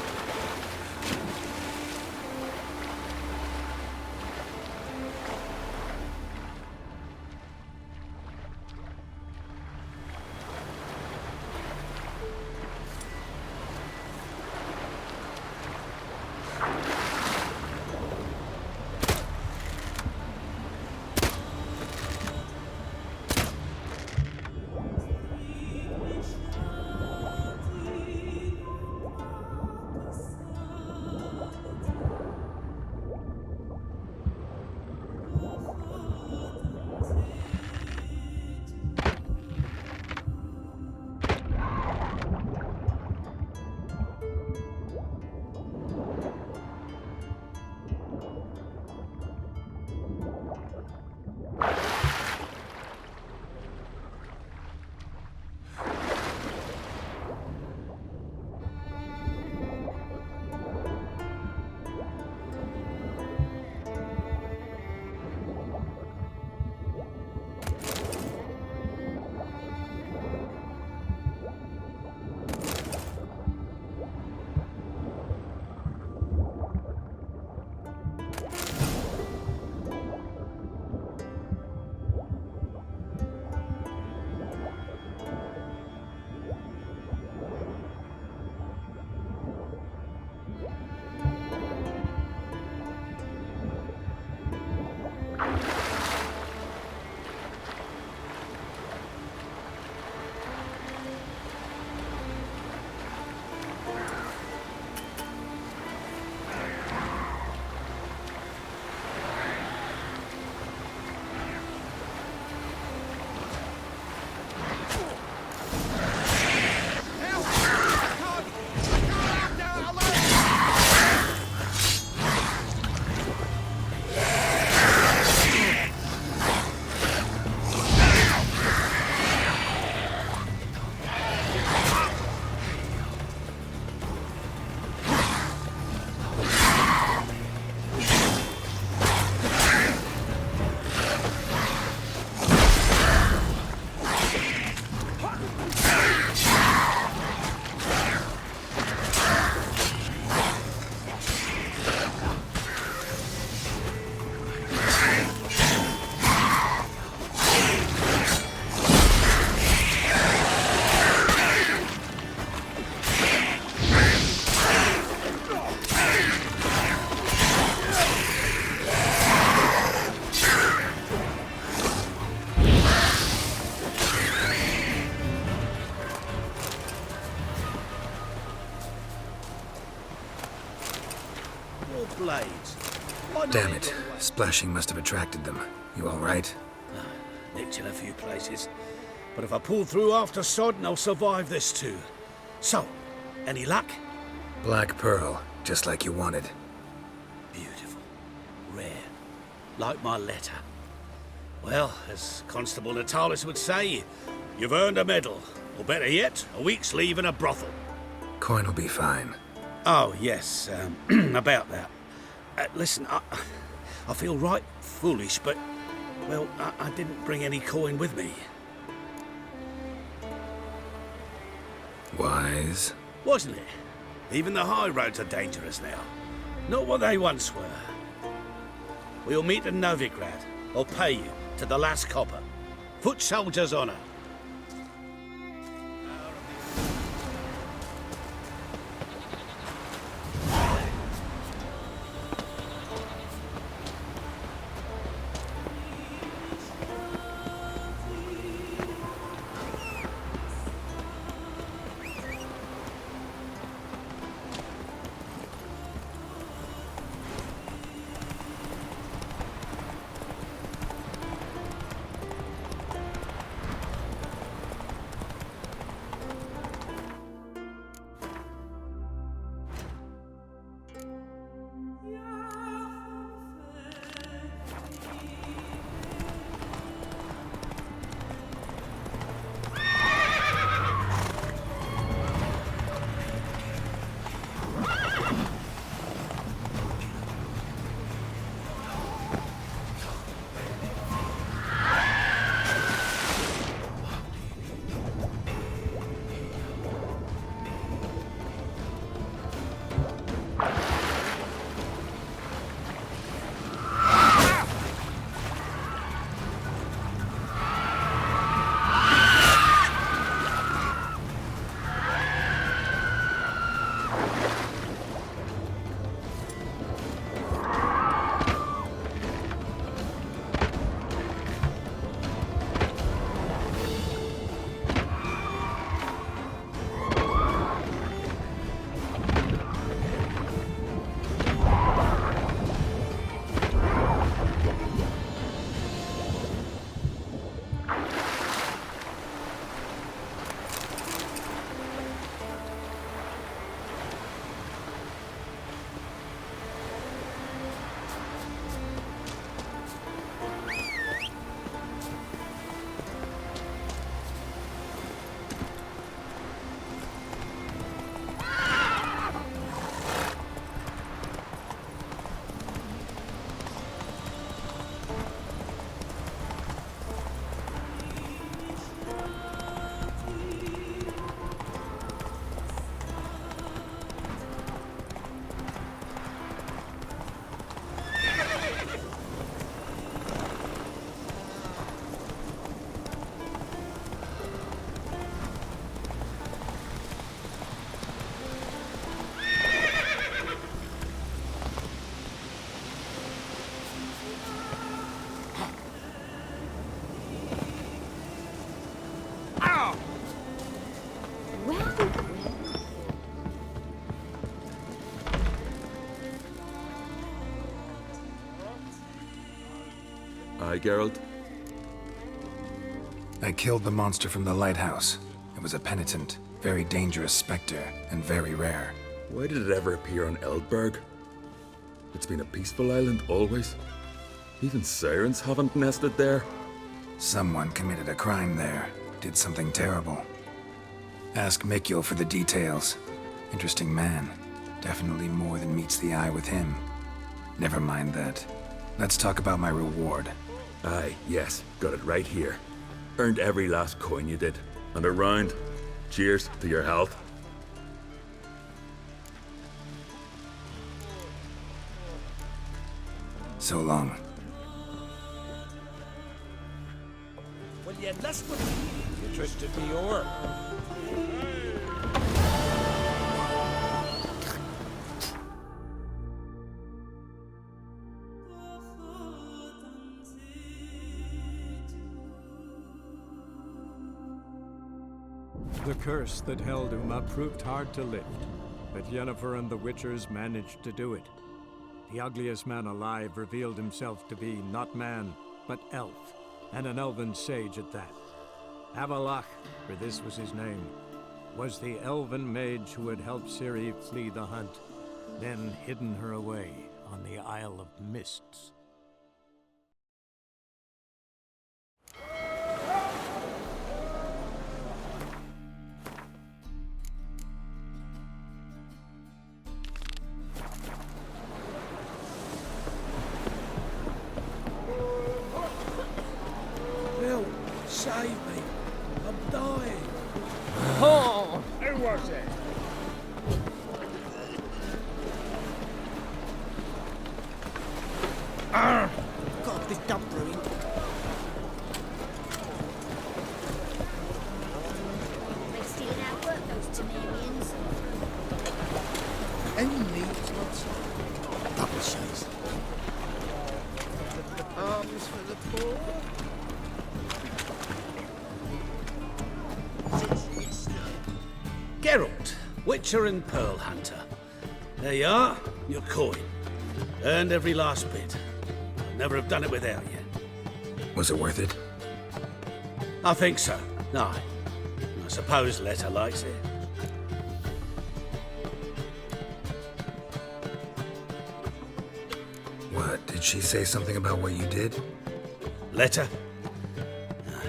Damn it. Splashing must have attracted them. You all right? Nicked in a few places. But if I pull through after Sodden, I'll survive this too. So, any luck? Black pearl, just like you wanted. Beautiful. Rare. Like my letter. Well, as Constable Natalis would say, you've earned a medal. Or better yet, a week's leave in a brothel. Coin will be fine. Oh, yes, about that. Listen, I feel right foolish, but, well, I didn't bring any coin with me. Wise. Wasn't it? Even the high roads are dangerous now. Not what they once were. We'll meet in Novigrad. I'll pay you to the last copper. Foot soldier's honour. Aye, Geralt? I killed the monster from the lighthouse. It was a penitent, very dangerous spectre, and very rare. Why did it ever appear on Eldberg? It's been a peaceful island always. Even sirens haven't nested there. Someone committed a crime there. Did something terrible. Ask Mikkel for the details. Interesting man. Definitely more than meets the eye with him. Never mind that. Let's talk about my reward. Aye, yes. Got it right here. Earned every last coin you did. And a round. Cheers to your health. So long. Will you enlist with me? You trusted me o'er. The curse that held Uma proved hard to lift, but Yennefer and the Witchers managed to do it. The ugliest man alive revealed himself to be not man, but elf, and an elven sage at that. Avalach, for this was his name, was the elven mage who had helped Ciri flee the hunt, then hidden her away on the Isle of Mists. Bill, save me. I'm dying. Oh! Who was it? God, this dump ruined. They stealing our work, those Temerians. Any needs, Double shows. Arms for the poor. Geralt, Witcher and Pearl Hunter. There you are, your coin. Earned every last bit. I'd never have done it without you. Was it worth it? I think so. Aye. I suppose Letta likes it. What, did she say something about what you did? Letta?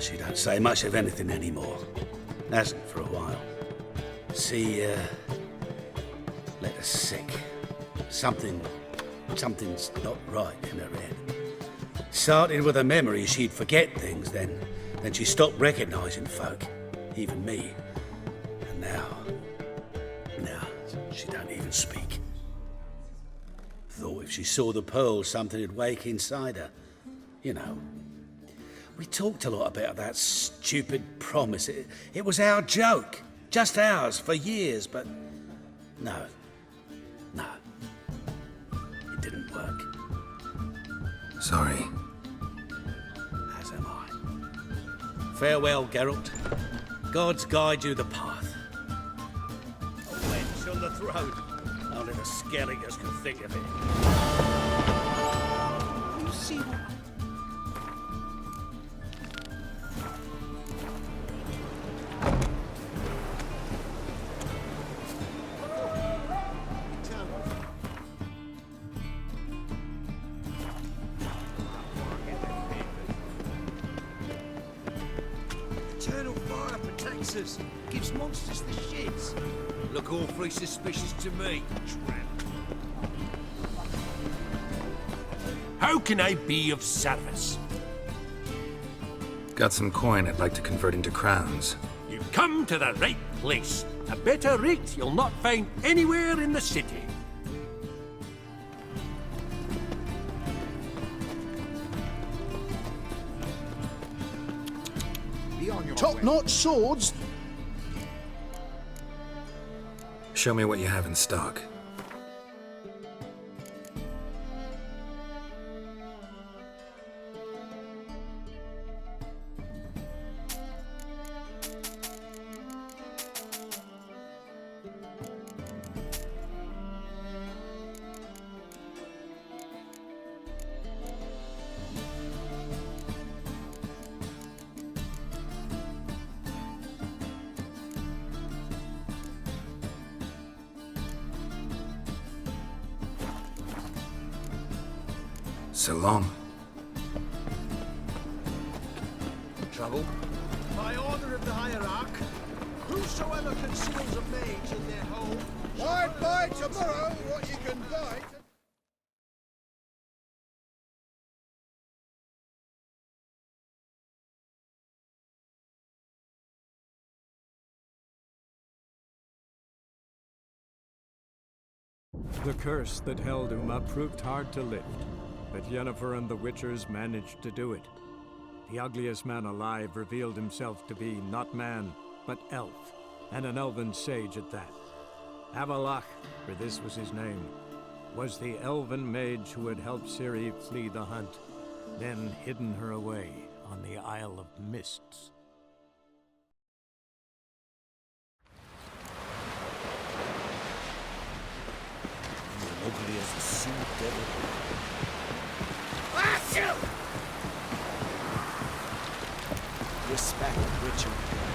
She don't say much of anything anymore. Hasn't for a while. See, Letta's sick. Something's not right in her head. Started with a memory she'd forget things, then she stopped recognising folk, even me. And now she don't even speak. Thought if she saw the pearl, something'd wake inside her. You know, we talked a lot about that stupid promise. It was our joke. Just ours for years, but no. It didn't work. Sorry. As am I. Farewell, Geralt. Gods guide you the path. A wench on the throat. Only the Skelligers can think of it. You see what... Eternal fire protects us. Gives monsters the shits. Look awfully suspicious to me, tramp. How can I be of service? Got some coin I'd like to convert into crowns. You've come to the right place. A better rate you'll not find anywhere in the city. Top-notch swords. Show me what you have in stock. So long. Trouble? By order of the hierarch, whosoever conceals a mage in their home... I'd buy tomorrow what you can buy. The curse that held Uma proved hard to lift, but Yennefer and the Witchers managed to do it. The ugliest man alive revealed himself to be not man, but elf, and an elven sage at that. Avalach, for this was his name, was the elven mage who had helped Ciri flee the hunt, then hidden her away on the Isle of Mists. ugly as a sea devil. Respect, Witcher.